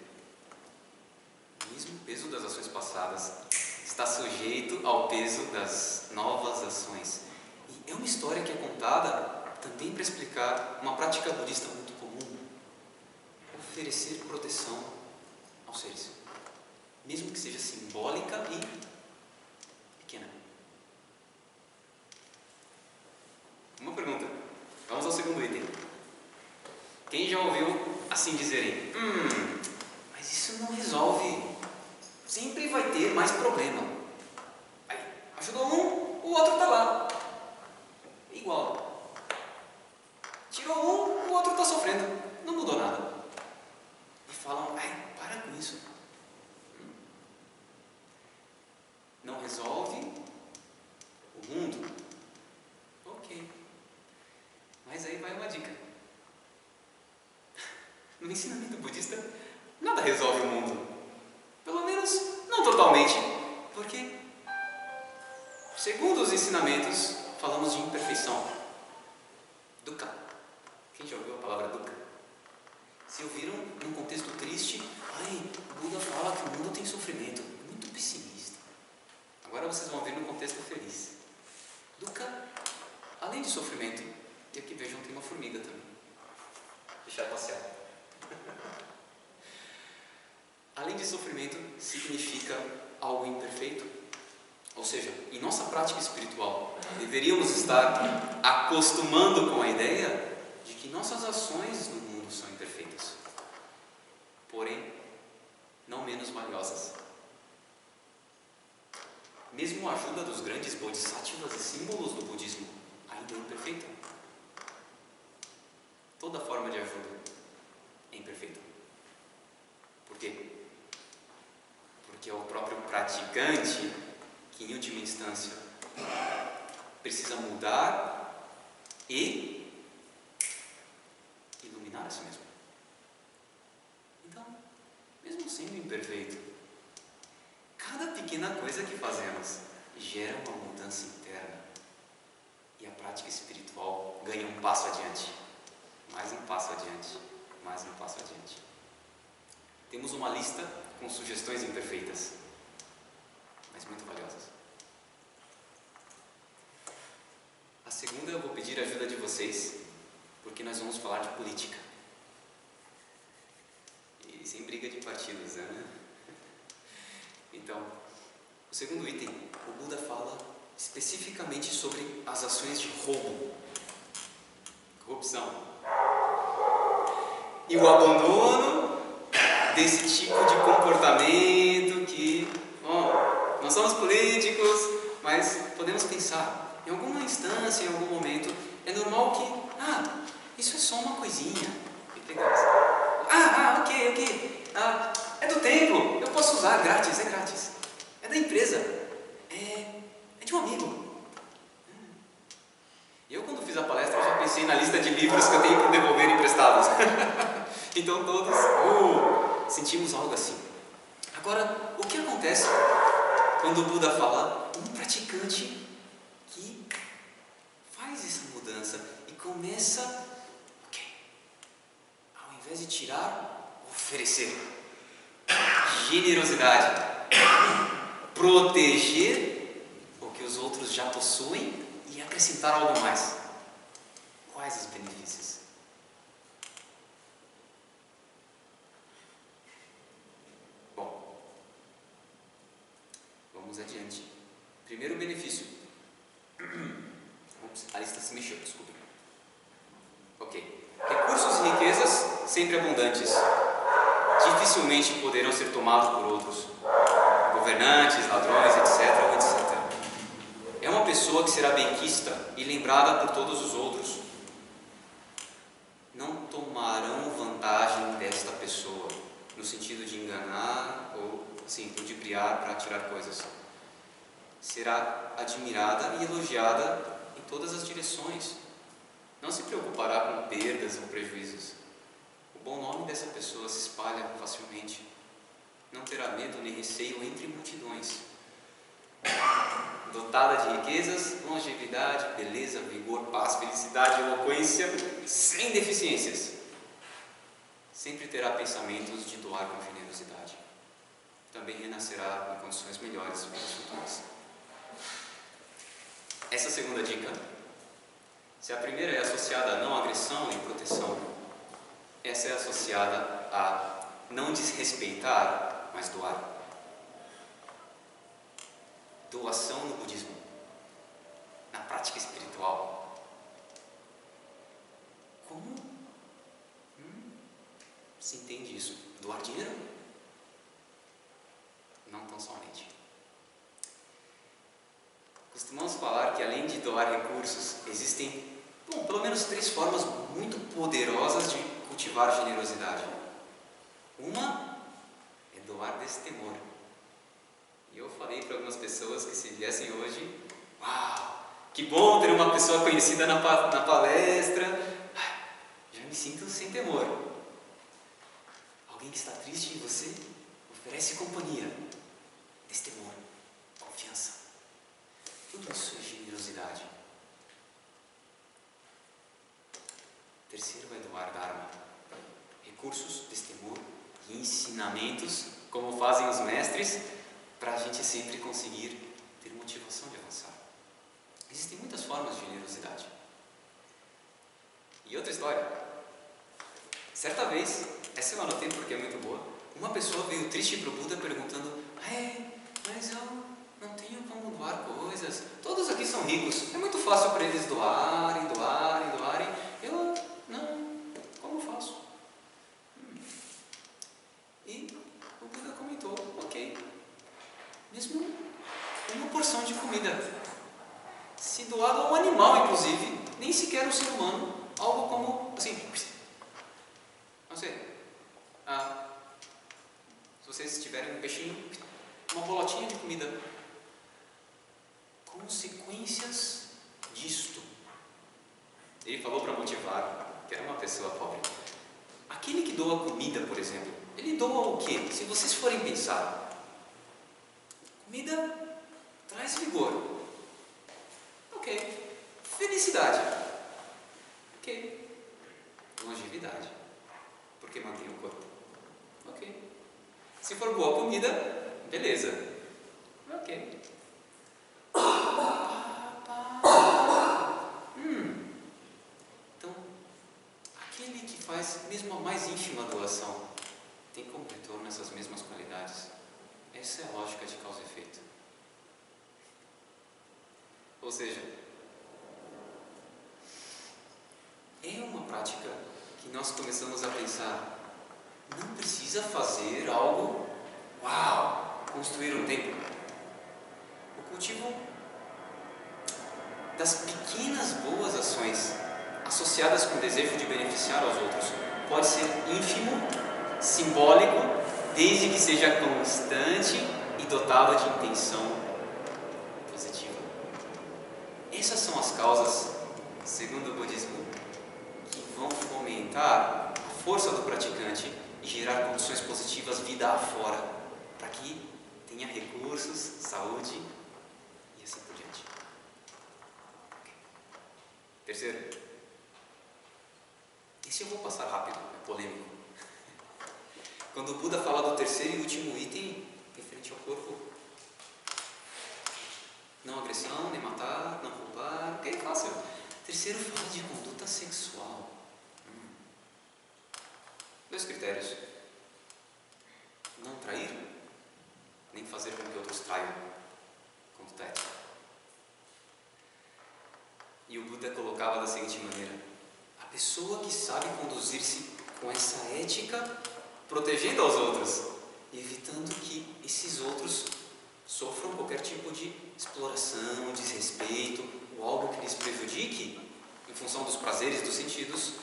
Mesmo o peso das ações passadas está sujeito ao peso das novas ações. E é uma história que é contada também para explicar uma prática budista muito comum: oferecer proteção aos seres, mesmo que seja simbólica e pequena. Uma pergunta. Vamos ao segundo item. Quem já ouviu assim dizerem: mas isso não resolve. Sempre vai ter mais problema. Aí, ajudou um, o outro está lá. Igual. Tirou um, o outro está sofrendo. Não mudou nada. E falam: para com isso. Não resolve o mundo. Ok. Mas aí vai uma dica. No ensinamento budista, nada resolve o mundo. Pelo menos, não totalmente, porque, segundo os ensinamentos, falamos de imperfeição. Dukkha. Quem já ouviu a palavra dukkha? Se ouviram num contexto triste, o Buda fala que o mundo tem sofrimento. Muito pessimista. Agora vocês vão ouvir num contexto feliz. Dukkha, além de sofrimento, e aqui vejam, tem uma formiga também. Deixar passear. Além de sofrimento, significa algo imperfeito. Ou seja, em nossa prática espiritual, deveríamos estar acostumando com a ideia de que nossas ações no mundo são imperfeitas, porém, não menos valiosas. Mesmo a ajuda dos grandes bodhisattvas e símbolos do budismo ainda é imperfeita. Toda forma de ajuda é imperfeita. Por quê? Porque é o próprio praticante que, em última instância, precisa mudar e iluminar a si mesmo. Então, mesmo sendo imperfeito, cada pequena coisa que fazemos gera uma mudança interna e a prática espiritual ganha um passo adiante, mais um passo adiante, mais um passo adiante. temos uma lista com sugestões imperfeitas, mas muito valiosas. A segunda, eu vou pedir a ajuda de vocês, porque nós vamos falar de política. E sem briga de partidos, né? Então, o segundo item, o Buda fala especificamente sobre as ações de roubo, corrupção e o abandono desse tipo de comportamento que, bom, não somos políticos, mas podemos pensar, em alguma instância, em algum momento, é normal que, isso é só uma coisinha, e pegamos. Ok, é do templo, eu posso usar, grátis, é grátis, é da empresa, é de um amigo. Eu, quando fiz a palestra, já pensei na lista de livros que eu tenho para devolver emprestados. Então todos sentimos algo assim. Agora, o que acontece quando o Buda fala um praticante que faz essa mudança e começa, ao invés de tirar, oferecer generosidade, proteger o que os outros já possuem e acrescentar algo mais. Quais os benefícios? Bom, vamos adiante. Primeiro benefício. Ups, a lista se mexeu, desculpa. Ok. Recursos e riquezas sempre abundantes dificilmente poderão ser tomados por outros. Governantes, ladrões, etc. É uma pessoa que será benquista e lembrada por todos os outros. Não tomarão vantagem desta pessoa, no sentido de enganar ou ludibriar para tirar coisas. Será admirada e elogiada em todas as direções. Não se preocupará com perdas ou prejuízos. O bom nome dessa pessoa se espalha facilmente. Não terá medo nem receio entre multidões. Dotada de riquezas, longevidade, beleza, vigor, paz, felicidade, eloquência, sem deficiências. Sempre terá pensamentos de doar com generosidade. Também renascerá em condições melhores para os futuros. Essa segunda dica, se a primeira é associada a não agressão e proteção, essa é associada a não desrespeitar, mas doar. Doação no budismo, na prática espiritual. Como se entende isso? Doar dinheiro? Não tão somente. Costumamos falar que, além de doar recursos, existem, pelo menos 3 formas muito poderosas de cultivar generosidade. Uma é doar destemor. E eu falei para algumas pessoas que, se viessem hoje, uau, que bom ter uma pessoa conhecida na palestra, já me sinto sem temor. Alguém que está triste em você oferece companhia, destemor, confiança. Tudo isso é generosidade. Terceiro é doar Dharma, recursos, destemor e ensinamentos, como fazem os mestres, para a gente sempre conseguir ter motivação de avançar. Existem muitas formas de generosidade. E outra história. Certa vez, essa eu anotei porque é muito boa, uma pessoa veio triste para o Buda perguntando: mas eu não tenho como doar coisas. Todos aqui são ricos. É muito fácil para eles doarem. Eu não. Como faço? E o Buda comentou: ok. Mesmo uma porção de comida, se doado a um animal, inclusive, nem sequer um ser humano, algo como assim, não sei, se vocês tiverem um peixinho, uma bolotinha de comida. Consequências disto. Ele falou para motivar, que era uma pessoa pobre. Aquele que doa comida, por exemplo, ele doa o quê? Se vocês forem pensar, comida traz vigor. Ok. Felicidade. Ok. Longevidade. Porque mantém o corpo. Ok. Se for boa comida, beleza. Ok. Então, aquele que faz mesmo a mais ínfima doação tem como retorno essas mesmas qualidades. Essa é a lógica de causa e efeito. Ou seja, é uma prática que nós começamos a pensar, não precisa fazer algo, uau, construir um templo. O cultivo das pequenas boas ações associadas com o desejo de beneficiar aos outros pode ser ínfimo, simbólico, desde que seja constante e dotado de intenção positiva. Essas são as causas, segundo o budismo, que vão fomentar a força do praticante e gerar condições positivas vida afora, para que tenha recursos, saúde e assim por diante. Terceiro, esse eu vou passar rápido, é polêmico. Quando o Buda fala do terceiro e último item referente ao corpo, não agressão, nem matar, não roubar, ok, fácil. O terceiro fala de conduta sexual. 2 critérios: não trair, nem fazer com que outros traiam. Conduta ética. E o Buda colocava da seguinte maneira: a pessoa que sabe conduzir-se com essa ética, protegendo aos outros, evitando que esses outros sofram qualquer tipo de exploração, desrespeito ou algo que lhes prejudique em função dos prazeres dos sentidos,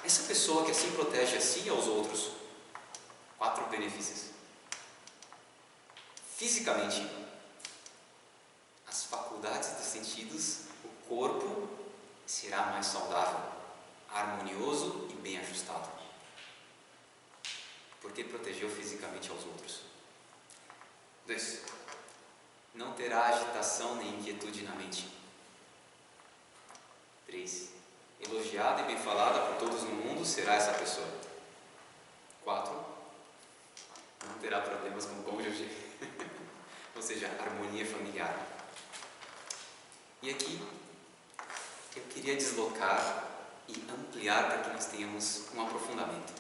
essa pessoa que assim protege a si e aos outros, 4 benefícios. Fisicamente, as faculdades dos sentidos, o corpo será mais saudável, harmonioso e bem ajustado, porque protegeu fisicamente aos outros. 2. Não terá agitação nem inquietude na mente. 3. Elogiada e bem falada por todos no mundo será essa pessoa. 4. Não terá problemas com o cônjuge, ou seja, harmonia familiar. E aqui eu queria deslocar e ampliar para que nós tenhamos um aprofundamento.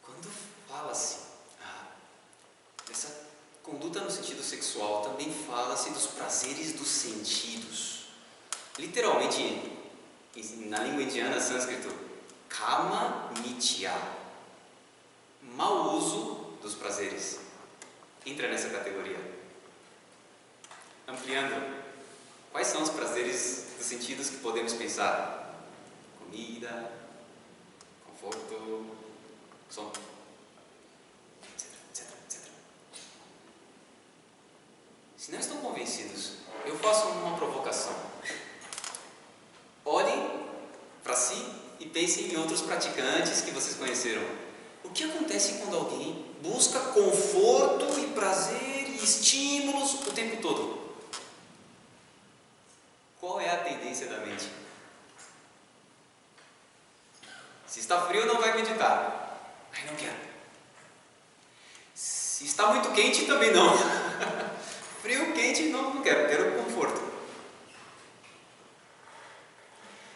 Quando fala-se dessa conduta no sentido sexual, também fala-se dos prazeres dos sentidos. Literalmente, na língua indiana, sânscrito, kama nitya, mau uso dos prazeres, entra nessa categoria. Ampliando, quais são os prazeres dos sentidos que podemos pensar? Comida, conforto, som, etc. Se não estão convencidos, eu faço uma provocação. Olhem para si e pensem em outros praticantes que vocês conheceram. O que acontece quando alguém busca conforto e prazer e estímulos o tempo todo? Qual é a tendência da mente? Se está frio, não vai meditar. Ai, não quero. Se está muito quente, também não. Frio, quente, não quero. Quero conforto.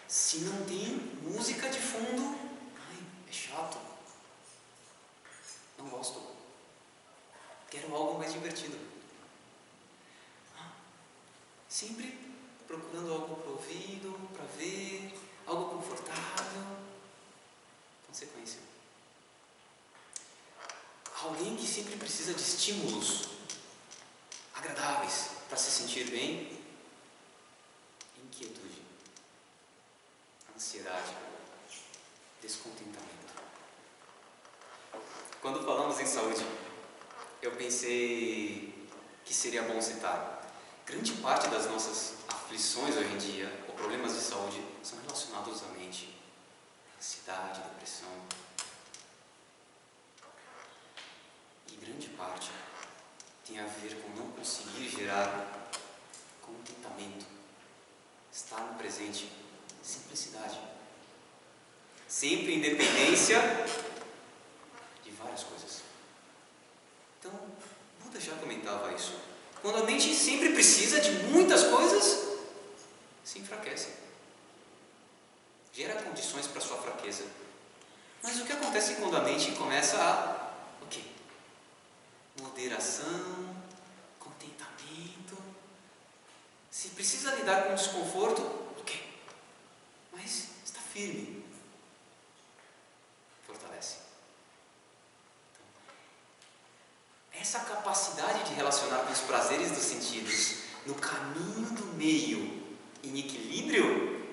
Se não tem música de fundo, é chato. Não gosto. Quero algo mais divertido. Sempre procurando algo para o ouvido, para ver, algo confortável. Consequência. Alguém que sempre precisa de estímulos agradáveis para se sentir bem. Inquietude, ansiedade, descontentamento. Quando falamos em saúde, eu pensei que seria bom citar: grande parte das nossas aflições hoje em dia, ou problemas de saúde, são relacionados à mente. Ansiedade, depressão. E grande parte tem a ver com não conseguir gerar contentamento, estar no presente, simplicidade. Sempre independência de várias coisas. Quando a mente sempre precisa de muitas coisas, se enfraquece. Gera condições para sua fraqueza. Mas o que acontece quando a mente começa a... o quê? Moderação, contentamento. Se precisa lidar com desconforto, ok. Mas está firme. Fortalece. Então, essa capacidade de relacionar com os prazeres dos sentidos no caminho do meio, em equilíbrio,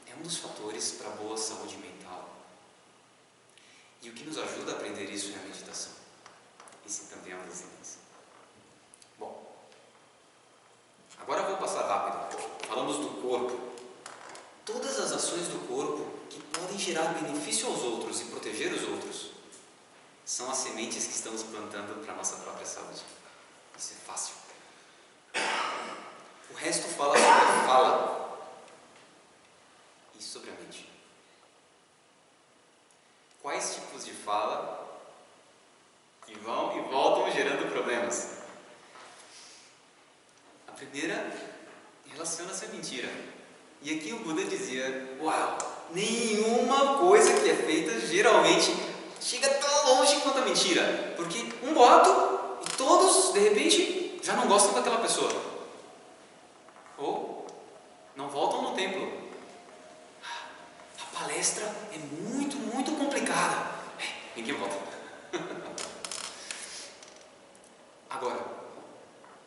é um dos fatores para a boa saúde mental. E o que nos ajuda a aprender isso é a meditação. Isso também é um dos itens. Bom, agora vou passar rápido. Falamos do corpo. Todas as ações do corpo que podem gerar benefício aos outros e proteger os outros são as sementes que estamos plantando para a nossa própria saúde. Isso é fácil. O resto fala sobre a fala e sobre a mente. Quais tipos de fala que vão e voltam gerando problemas? A primeira relaciona-se à mentira. E aqui o Buda dizia: uau, nenhuma coisa que é feita geralmente chega tão longe quanto a mentira. Porque um boato e todos, de repente, já não gostam daquela pessoa. Ou não voltam no templo. A palestra é muito, muito complicada. Ninguém volta. Agora,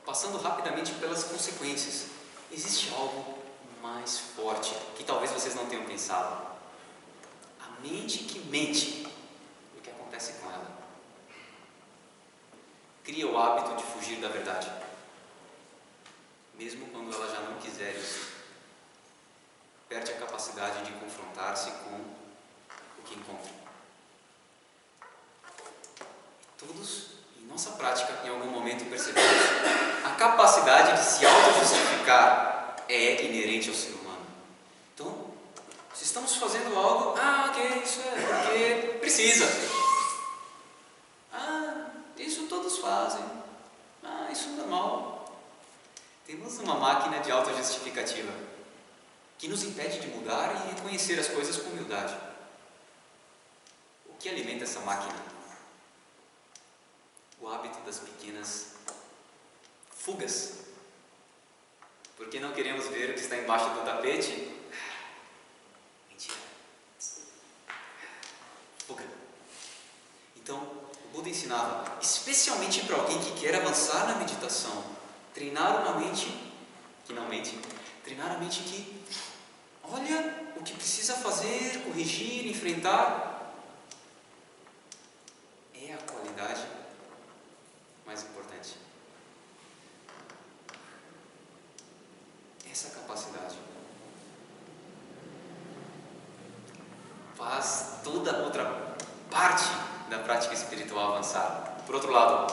passando rapidamente pelas consequências, existe algo mais forte que talvez vocês não tenham pensado. A mente que mente. O que acontece com ela? Cria o hábito de fugir da verdade, mesmo quando ela já não quiser isso. Perde a capacidade de confrontar-se com o que encontra. Todos, em nossa prática, em algum momento percebemos a capacidade de se auto-justificar é inerente ao ser humano. Então, se estamos fazendo algo, ok, isso é porque precisa. Isso todos fazem. Isso não é normal. Temos uma máquina de auto-justificativa que nos impede de mudar e reconhecer as coisas com humildade. O que alimenta essa máquina? O hábito das pequenas fugas. Porque não queremos ver o que está embaixo do tapete? Mentira. Fuga. Então, o Buda ensinava, especialmente para alguém que quer avançar na meditação, treinar uma mente que não mente, treinar a mente que olha o que precisa fazer, corrigir, enfrentar. É a qualidade mais importante. Essa capacidade faz toda a outra parte da prática espiritual avançar. Por outro lado,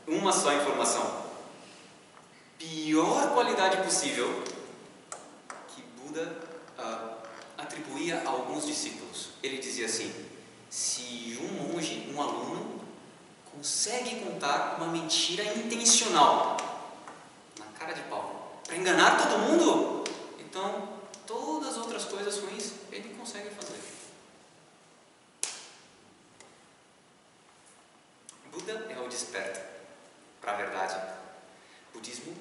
uma só informação. Pior qualidade possível que Buda atribuía a alguns discípulos. Ele dizia assim: se um monge, um aluno, consegue contar uma mentira intencional, na cara de pau, para enganar todo mundo, então todas as outras coisas ruins ele consegue fazer. Buda é o desperta para a verdade. Budismo,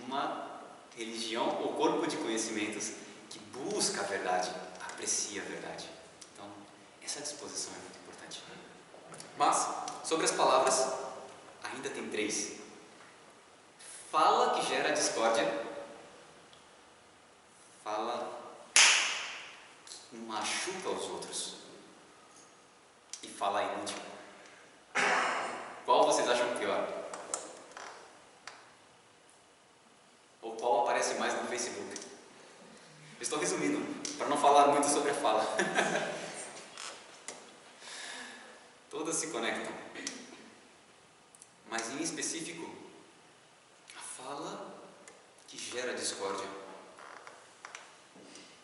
uma religião ou corpo de conhecimentos que busca a verdade, aprecia a verdade. Então, essa disposição é muito importante. Mas, sobre as palavras, ainda tem 3. Fala que gera discórdia. Fala que machuca os outros. E fala inútil. Qual vocês acham pior? Ou qual aparece mais no Facebook? Eu estou resumindo, para não falar muito sobre a fala. Todas se conectam. Mas em específico, a fala que gera discórdia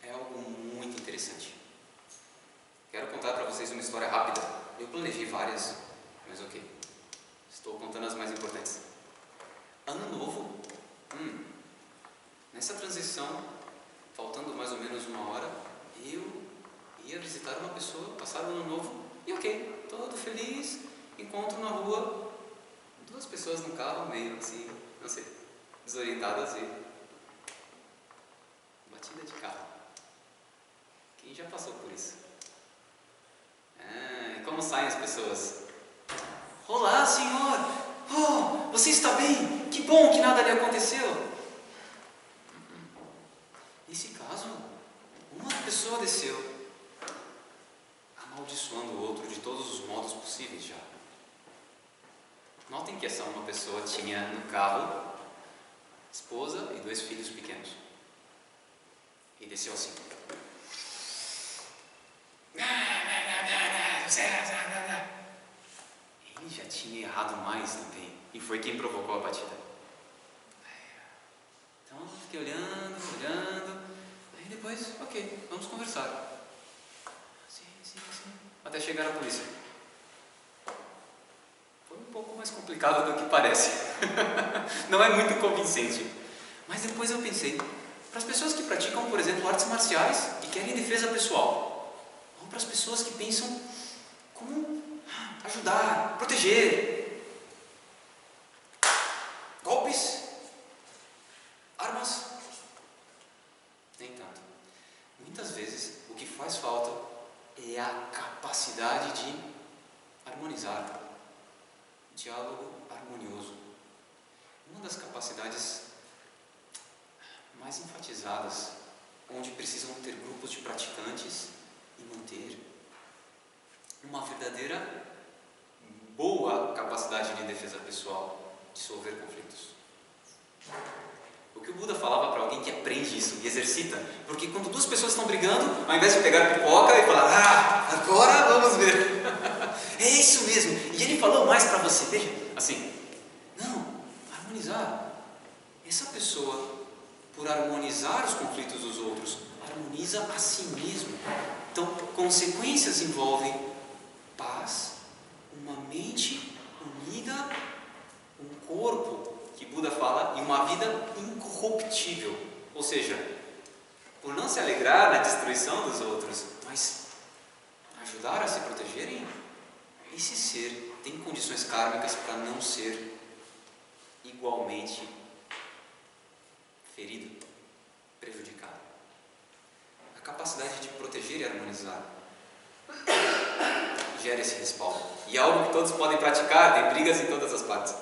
é algo muito interessante. Quero contar para vocês uma história rápida. Eu planejei várias, mas ok. Estou contando as mais importantes. faltando mais ou menos 1 hora, eu ia visitar uma pessoa, passar o ano novo, e ok, todo feliz, encontro na rua 2 pessoas no carro, meio assim, não sei, desorientadas e batida de carro. Quem já passou por isso? E como saem as pessoas? Olá, senhor! Oh, você está bem? Que bom que nada lhe aconteceu! Nesse caso, uma pessoa desceu, amaldiçoando o outro de todos os modos possíveis já. Notem que essa uma pessoa tinha no carro esposa e 2 filhos pequenos. E desceu assim. Ele já tinha errado mais também. E foi quem provocou a batida. Então eu fiquei olhando. Aí depois, ok, vamos conversar. Sim. Até chegar a polícia. Foi um pouco mais complicado do que parece. Não é muito convincente. Mas depois eu pensei, para as pessoas que praticam, por exemplo, artes marciais e querem defesa pessoal, ou para as pessoas que pensam como ajudar, proteger, golpes, armas, nem tanto. Muitas vezes o que faz falta é a capacidade de harmonizar, diálogo harmonioso. Uma das capacidades mais enfatizadas, onde precisam ter grupos de praticantes e manter uma verdadeira boa capacidade de defesa pessoal, dissolver conflitos. O que o Buda falava para alguém que aprende isso e exercita, porque quando 2 pessoas estão brigando, ao invés de pegar pipoca e falar, agora vamos ver, é isso mesmo, e ele falou mais para você, veja, assim, não, harmonizar. Essa pessoa, por harmonizar os conflitos dos outros, harmoniza a si mesmo. Então, consequências envolvem paz, uma mente unida, um corpo, que Buda fala, e uma vida incorruptível. Ou seja, por não se alegrar na destruição dos outros, mas ajudar a se protegerem, esse ser tem condições kármicas para não ser igualmente ferido, prejudicado. A capacidade de proteger e harmonizar gera esse respaldo. E é algo que todos podem praticar, tem brigas em todas as partes.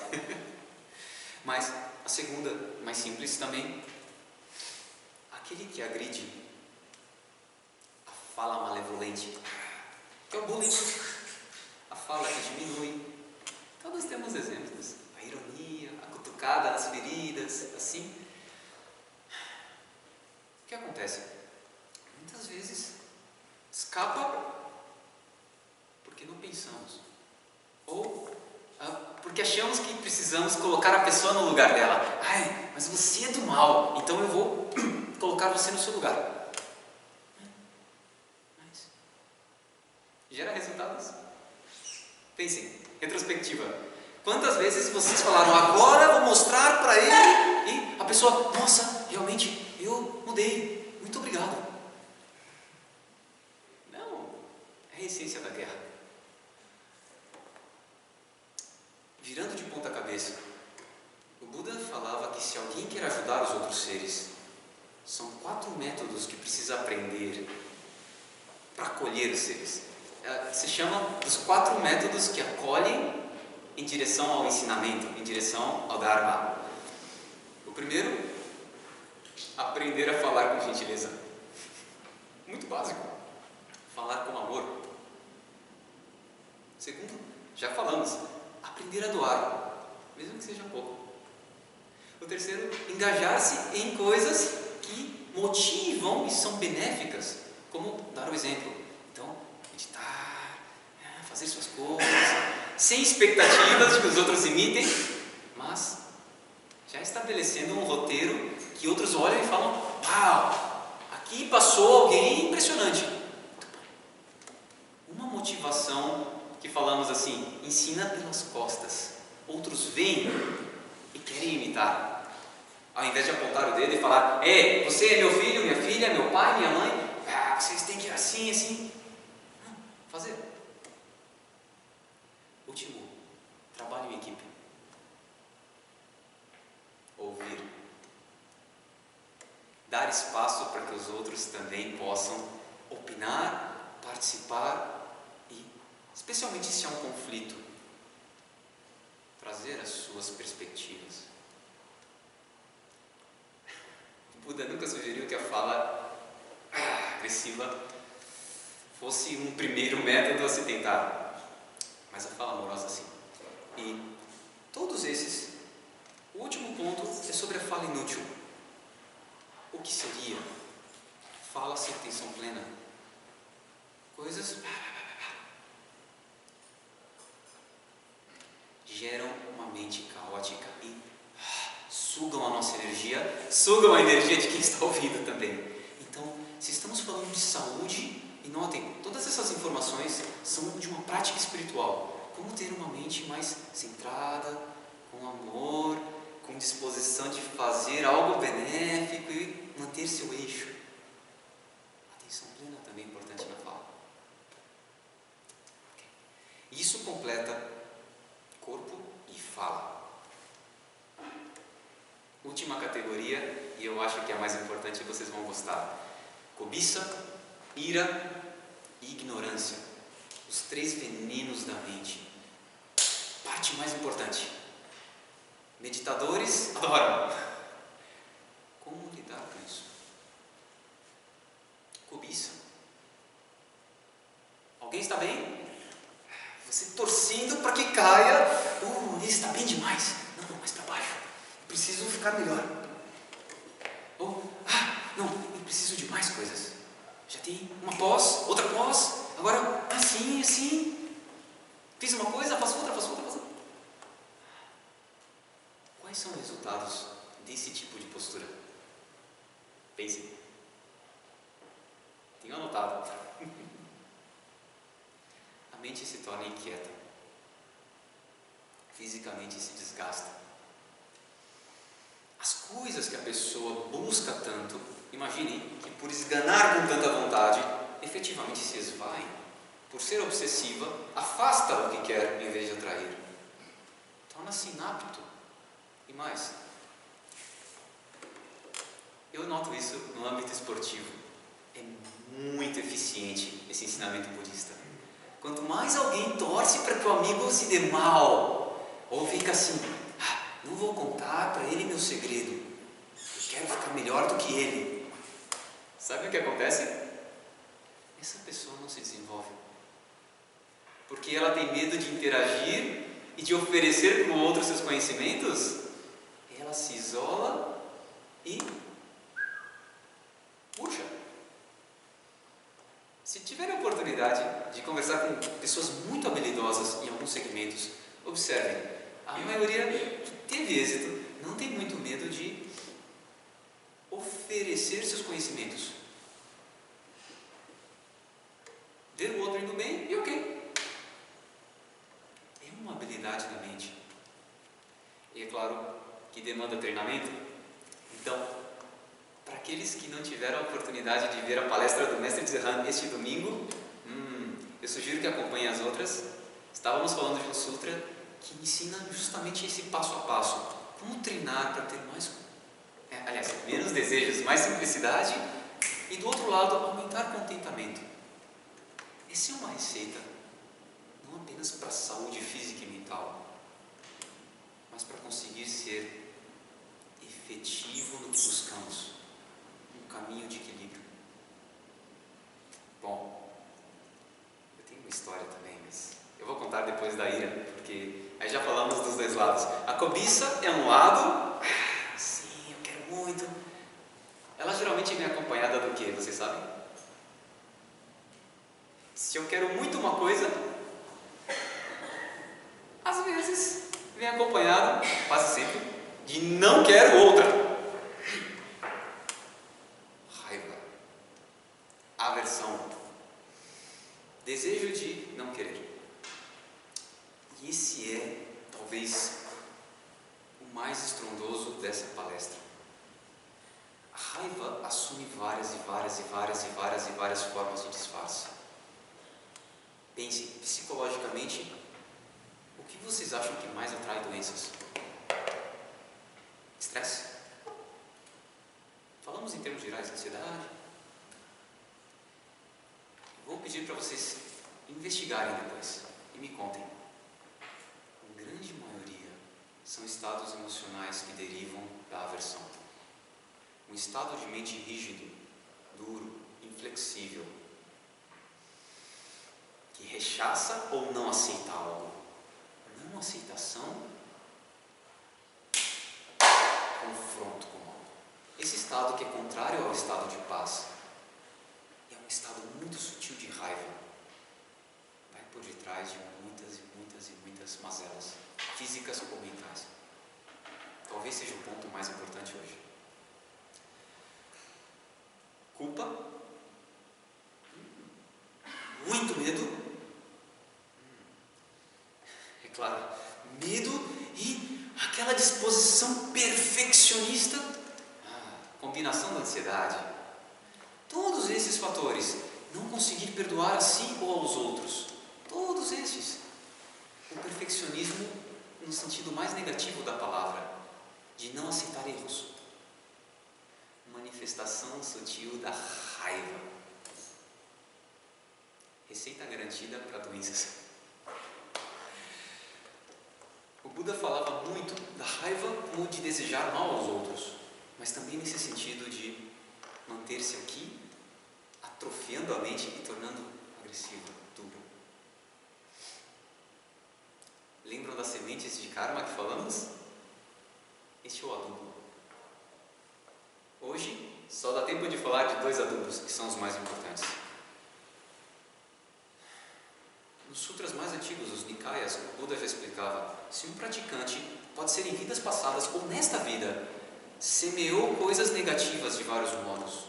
Mas a segunda, mais simples também, aquele que agride, a fala malevolente, que é o bullying, a fala que diminui. Todos temos exemplos. A ironia, a cutucada nas feridas, assim. O que acontece? Muitas vezes escapa porque não pensamos, ou porque achamos que precisamos colocar a pessoa no lugar dela. Mas você é do mal, então eu vou colocar você no seu lugar. Mas gera resultados? Pensem, retrospectiva. Quantas vezes vocês falaram, agora vou mostrar para ele, e a pessoa, nossa, realmente eu mudei, muito obrigado. Não, é a essência da guerra. Virando de ponta cabeça, o Buda falava que se alguém quer ajudar os outros seres, são 4 métodos que precisa aprender para acolher os seres. Se chama dos 4 métodos que acolhem em direção ao ensinamento, em direção ao Dharma. O primeiro, aprender a falar com gentileza. Muito básico. Falar com amor. Segundo, já falamos, aprender a doar, mesmo que seja pouco. O terceiro, engajar-se em coisas que motivam e são benéficas, como dar o exemplo. Então, meditar, fazer suas coisas, sem expectativas de que os outros imitem, mas já estabelecendo um roteiro que outros olham e falam, uau, aqui passou alguém impressionante. Uma motivação que falamos assim, ensina pelas costas. Outros veem e querem imitar. Ao invés de apontar o dedo e falar, você é meu filho, minha filha, meu pai, minha mãe, vocês têm que ir assim, assim. Não, fazer. Último, trabalho em equipe. Ouvir. Dar espaço para que os outros também possam opinar, participar e, especialmente se há um conflito, trazer as suas perspectivas. O Buda nunca sugeriu que a fala agressiva fosse um primeiro método a se tentar, mas a fala amorosa sim. E todos esses, o último ponto é sobre a fala inútil. O que seria? Fala sem atenção plena. Coisas geram uma mente caótica e sugam a nossa energia, sugam a energia de quem está ouvindo também. Então, se estamos falando de saúde, e notem, todas essas informações são de uma prática espiritual. Como ter uma mente mais centrada, com amor, com disposição de fazer algo benéfico e manter seu eixo. Atenção plena também é importante na fala. Isso completa corpo e fala. Última categoria, e eu acho que é a mais importante e vocês vão gostar. Cobiça, ira e ignorância. Os 3 venenos da mente. Parte mais importante. Meditadores adoram. Como lidar com isso? Cobiça. Alguém está bem? Você torcendo para que caia. Ele está bem demais. Não, mais para baixo. Preciso ficar melhor. Não, eu preciso de mais coisas. Já tem uma pós, outra pós, agora assim, assim. Fiz uma coisa, faço outra, faço outra, faço outra. Quais são os resultados desse tipo de postura? Pense. Tenho anotado. A mente se torna inquieta. Fisicamente se desgasta. As coisas que a pessoa busca tanto, imaginem que por esganar com tanta vontade, efetivamente se esvaem. Por ser obsessiva, afasta o que quer em vez de atrair. Torna-se inapto. E mais, eu noto isso no âmbito esportivo. É muito eficiente esse ensinamento budista. Quanto mais alguém torce para que o amigo se dê mal, ou fica assim, não vou contar para ele meu segredo, eu quero ficar melhor do que ele. Sabe o que acontece? Essa pessoa não se desenvolve. Porque ela tem medo de interagir e de oferecer para o outro seus conhecimentos. Ela se isola e puxa. Se tiver a oportunidade de conversar com pessoas muito habilidosas em alguns segmentos, observem, a maioria que teve êxito não tem muito medo de oferecer seus conhecimentos. Ver o outro indo bem e ok. É uma habilidade da mente. E é claro que demanda treinamento. Então, para aqueles que não tiveram a oportunidade de ver a palestra do Mestre Tzerhan este domingo, eu sugiro que acompanhem as outras. Estávamos falando de um sutra que ensina justamente esse passo a passo. Como treinar para ter menos desejos, mais simplicidade e, do outro lado, aumentar contentamento. Essa é uma receita não apenas para a saúde física e mental, mas para conseguir ser efetivo no que buscamos, um caminho de equilíbrio. Bom, eu tenho uma história também, mas eu vou contar depois da ira, porque aí já falamos dos 2 lados. A cobiça é um lado, sim, eu quero muito. Ela geralmente vem acompanhada do que, vocês sabem? Se eu quero muito uma coisa, às vezes vem acompanhado, quase sempre, de não quero outra. Raiva, aversão, desejo de não querer. E esse é, talvez, o mais estrondoso dessa palestra. raiva assume várias formas de disfarce. Pense, psicologicamente, o que vocês acham que mais atrai doenças? Estresse? Falamos em termos gerais de ansiedade. Vou pedir para vocês investigarem depois e me contem. A grande maioria são estados emocionais que derivam da aversão. Um estado de mente rígido, duro, inflexível, que rechaça ou não aceita algo. Não aceitação, confronto com algo. Esse estado que é contrário ao estado de paz é um estado muito sutil de raiva. Vai por detrás de muitas mazelas, físicas ou mentais. Talvez seja o ponto mais importante hoje. Culpa, muito medo, é claro, medo e aquela disposição perfeccionista, combinação da ansiedade. Todos esses fatores, não conseguir perdoar a si ou aos outros, todos esses. O perfeccionismo no sentido mais negativo da palavra, de não aceitar erros. Manifestação sutil da raiva. Receita garantida para doenças. O Buda falava muito da raiva como de desejar mal aos outros, mas também nesse sentido de manter-se aqui, atrofiando a mente e tornando agressivo, duro. Lembram das sementes de karma que falamos? Este é o adubo. Hoje, só dá tempo de falar de 2 adubos, que são os mais importantes. Nos sutras mais antigos, os Nikayas, o Buda já explicava: se um praticante, pode ser em vidas passadas ou nesta vida, semeou coisas negativas de vários modos,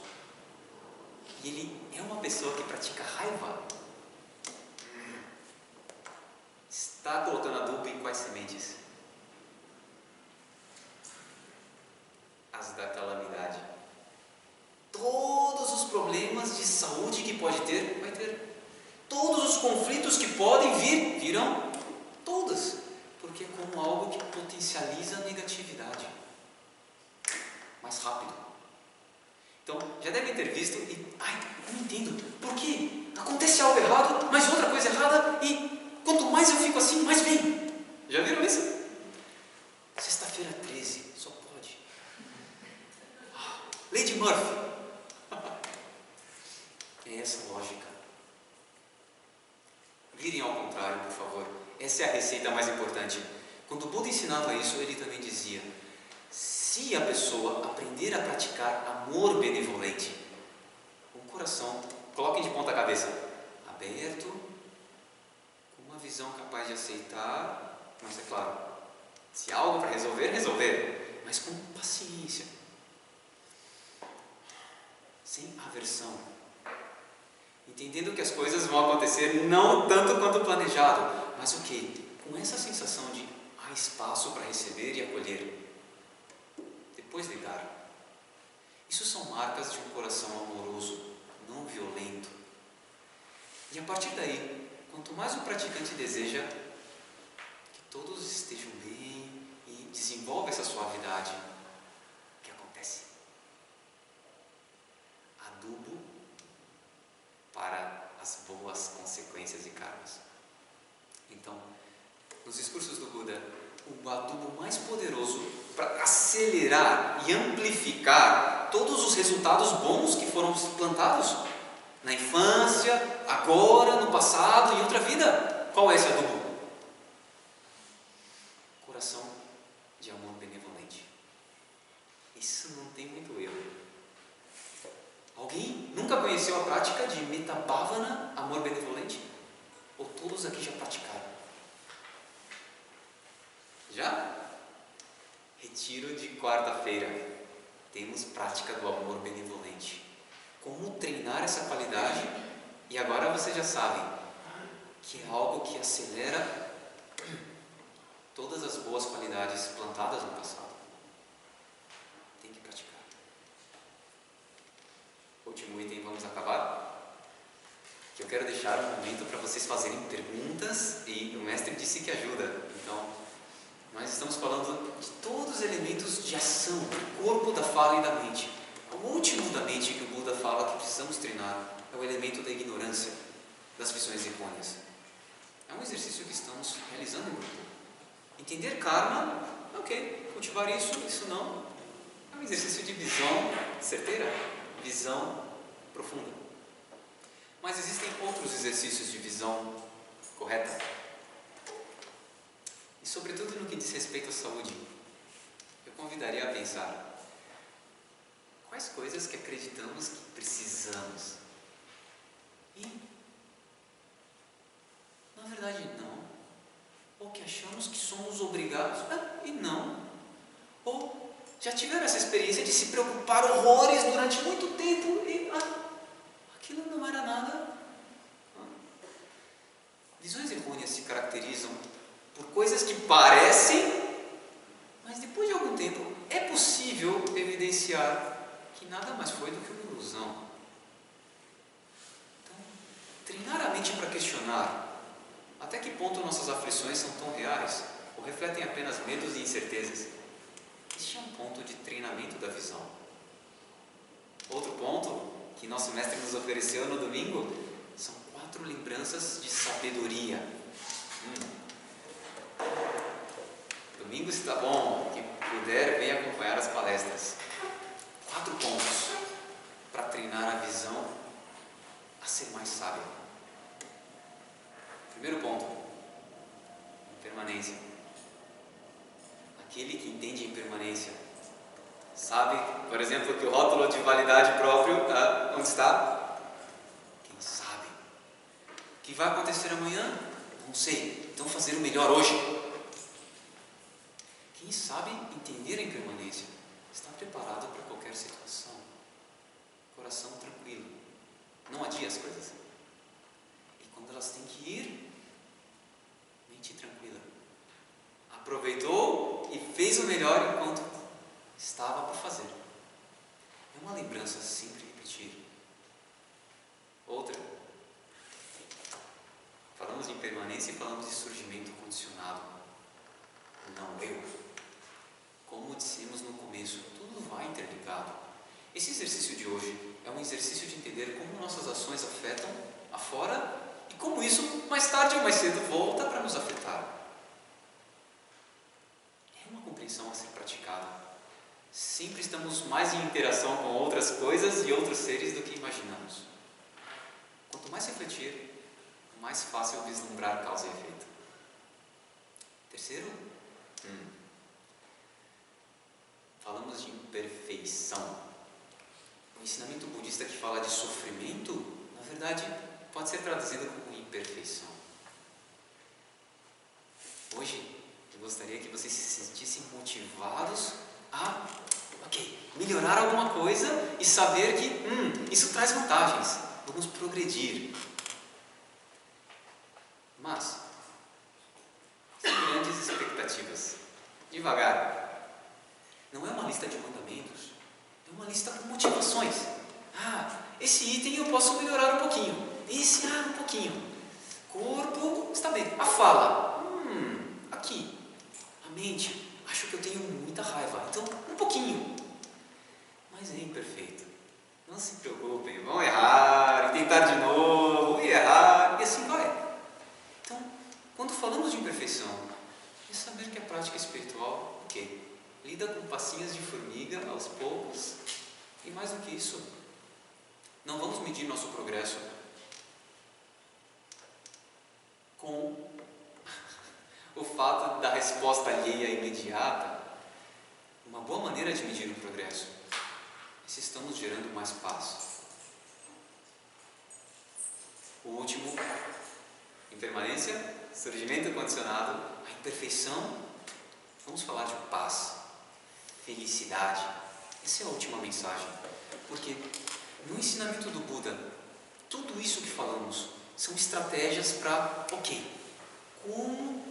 e ele é uma pessoa que pratica raiva, está colocando adubo em quais sementes? As da calamidade. Todos os problemas de saúde que pode ter, vai ter. Todos os conflitos que podem vir, virão. Todas. Porque é como algo que potencializa a negatividade. Mais rápido. Então, já devem ter visto e... eu não entendo. Por quê? Acontece algo errado, mas outra coisa errada e quanto mais eu fico assim, mais vem. Já viram isso? Sexta-feira 13, só pode. Lady Murphy. É essa a lógica. Virem ao contrário, por favor. Essa é a receita mais importante. Quando o Buda ensinava isso, ele também dizia: se a pessoa aprender a praticar amor benevolente, com o coração, coloquem de ponta cabeça, aberto, com uma visão capaz de aceitar, mas é claro, se há algo para resolver, resolver, mas com paciência, sem aversão, entendendo que as coisas vão acontecer não tanto quanto planejado, mas o que? Com essa sensação de há espaço para receber e acolher, depois lidar. Isso são marcas de um coração amoroso, não violento. E a partir daí, quanto mais o praticante deseja que todos estejam bem e desenvolve essa suavidade, o que acontece? Adubo para as boas consequências e karmas. Então, nos discursos do Buda, o adubo mais poderoso para acelerar e amplificar todos os resultados bons que foram plantados na infância, agora, no passado e em outra vida. Qual é esse adubo? Coração de amor benevolente. Isso não tem muito erro. Alguém nunca conheceu a prática de Metabhavana, amor benevolente? Ou todos aqui já praticaram? Já? Retiro de quarta-feira. Temos prática do amor benevolente. Como treinar essa qualidade? E agora vocês já sabem que é algo que acelera todas as boas qualidades plantadas no passado. Tem que praticar. último item, vamos acabar. Que eu quero deixar um momento para vocês fazerem perguntas e o mestre disse que ajuda. Então, nós estamos falando de todos os elementos de ação, do corpo, da fala e da mente. O último da mente que o Buda fala que precisamos treinar é o elemento da ignorância, das visões errôneas. É um exercício que estamos realizando em grupo. Entender karma, ok, cultivar isso não. É um exercício de visão certeira, visão profunda. Mas existem outros exercícios de visão correta. E sobretudo no que diz respeito à saúde, eu convidaria a pensar quais coisas que acreditamos que precisamos e, na verdade, não. Ou que achamos que somos obrigados e não. Ou já tiveram essa experiência de se preocupar horrores durante muito tempo e aquilo não era nada. Visões errôneas se caracterizam por coisas que parecem, mas depois de algum tempo é possível evidenciar que nada mais foi do que uma ilusão. Então, treinar a mente para questionar até que ponto nossas aflições são tão reais ou refletem apenas medos e incertezas. Este é um ponto de treinamento da visão. Outro ponto que nosso mestre nos ofereceu no domingo são 4 lembranças de sabedoria. Domingo está bom, que puder, venha acompanhar as palestras. 4 pontos para treinar a visão a ser mais sábia. Primeiro ponto, impermanência. Aquele que entende impermanência sabe, por exemplo, que o rótulo de validade próprio, onde está? Quem sabe? O que vai acontecer amanhã? Não sei, então fazer o melhor hoje. Quem sabe entender a impermanência está preparado para qualquer situação. Coração tranquilo, não adia as coisas. E quando elas têm que ir, mente tranquila. Aproveitou e fez o melhor enquanto estava por fazer. É uma lembrança sempre repetir. Outra. Falamos de impermanência e falamos de surgimento condicionado. Não eu. Como dissemos no começo, tudo vai interligado. Esse exercício de hoje é um exercício de entender como nossas ações afetam afora e como isso, mais tarde ou mais cedo, volta para nos afetar. É uma compreensão a ser praticada. Sempre estamos mais em interação com outras coisas e outros seres do que imaginamos. Quanto mais refletir, mais fácil vislumbrar causa e efeito. Terceiro, falamos de imperfeição. O ensinamento budista que fala de sofrimento, na verdade, pode ser traduzido como imperfeição. Hoje, eu gostaria que vocês se sentissem motivados a melhorar alguma coisa e saber que isso traz vantagens. Vamos progredir. Mas, sem grandes expectativas. Devagar. Não é uma lista de mandamentos, é uma lista com motivações. Esse item eu posso melhorar um pouquinho. Esse, um pouquinho. Corpo, está bem. A fala, aqui. A mente, acho que eu tenho muita raiva, então um pouquinho. Mas é imperfeito. Não se preocupem, vão errar, e tentar de novo, e errar, e assim vai. Então, quando falamos de imperfeição, é saber que a prática espiritual, lida com passinhos de formiga aos poucos, e mais do que isso, não vamos medir nosso progresso com o fato da resposta alheia imediata. Uma boa maneira de medir o progresso é se estamos gerando mais paz. O último, impermanência, surgimento condicionado, a imperfeição. Vamos falar de paz, felicidade. Essa é a última mensagem, porque no ensinamento do Buda, tudo isso que falamos são estratégias para, como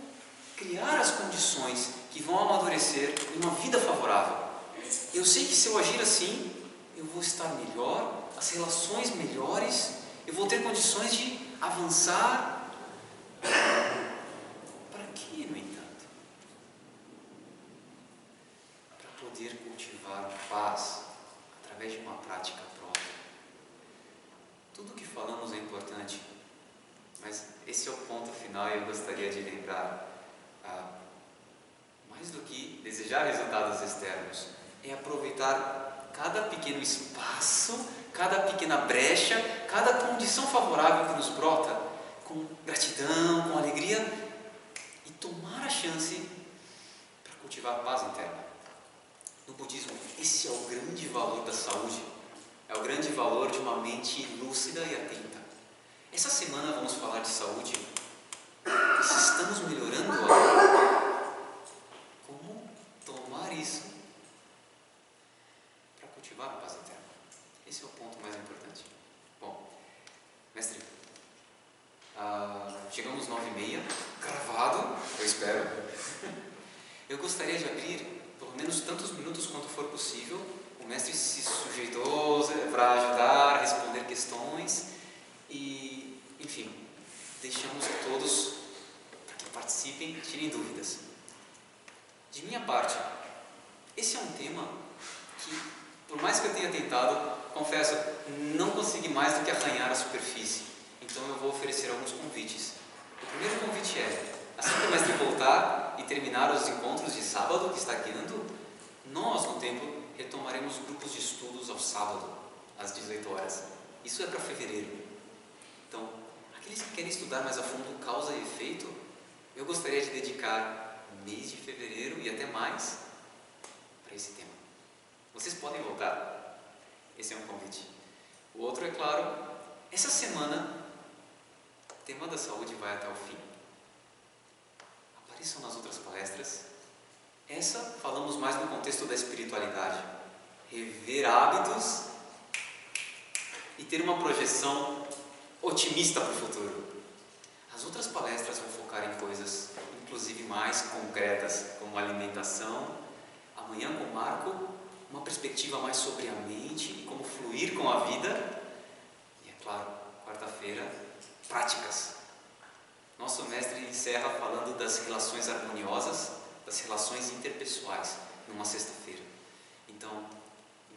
criar as condições que vão amadurecer em uma vida favorável. Eu sei que se eu agir assim, eu vou estar melhor, as relações melhores, eu vou ter condições de avançar. Para quê, no entanto? Para poder cultivar paz através de uma prática própria. Tudo o que falamos é importante, mas esse é o ponto final e eu gostaria de lembrar. Mais do que desejar resultados externos, é aproveitar cada pequeno espaço, cada pequena brecha, cada condição favorável que nos brota, com gratidão, com alegria, e tomar a chance para cultivar a paz interna. No budismo, esse é o grande valor da saúde, é o grande valor de uma mente lúcida e atenta. Essa semana vamos falar de saúde, e se estamos melhorando, como tomar isso para cultivar a paz interna. Esse é o ponto mais importante. Bom, mestre, chegamos 9h30, gravado, eu espero. Eu gostaria de abrir pelo menos tantos minutos quanto for possível. O mestre se sujeitou para ajudar a responder questões e, enfim, deixamos a todos para que participem, tirem dúvidas. De minha parte, esse é um tema que, por mais que eu tenha tentado, confesso, não consegui mais do que arranhar a superfície. Então eu vou oferecer alguns convites. O primeiro convite é, assim que o mestre voltar e terminar os encontros de sábado que está guiando, nós no templo retomaremos grupos de estudos ao sábado, às 18 horas. Isso é para fevereiro. Então, aqueles que querem estudar mais a fundo causa e efeito, eu gostaria de dedicar o mês de fevereiro e até mais para esse tema. Vocês podem voltar? Esse é um convite. O outro é claro, essa semana o tema da saúde vai até o fim. Apareçam nas outras palestras. Essa falamos mais no contexto da espiritualidade. Rever hábitos e ter uma projeção otimista para o futuro. As outras palestras vão focar em coisas, inclusive mais concretas, como alimentação. Amanhã com o Marco, uma perspectiva mais sobre a mente e como fluir com a vida. E é claro, quarta-feira, práticas. Nosso mestre encerra falando das relações harmoniosas, das relações interpessoais, numa sexta-feira. Então,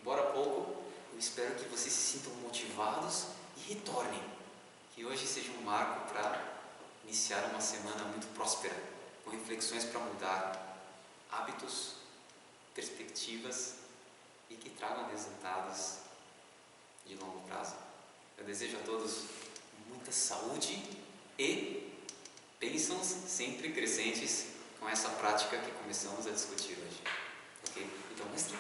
embora pouco, eu espero que vocês se sintam motivados e retornem. Que hoje seja um marco para iniciar uma semana muito próspera, com reflexões para mudar hábitos, perspectivas e que tragam resultados de longo prazo. Eu desejo a todos muita saúde e bênçãos sempre crescentes com essa prática que começamos a discutir hoje. Ok? Então, mestre,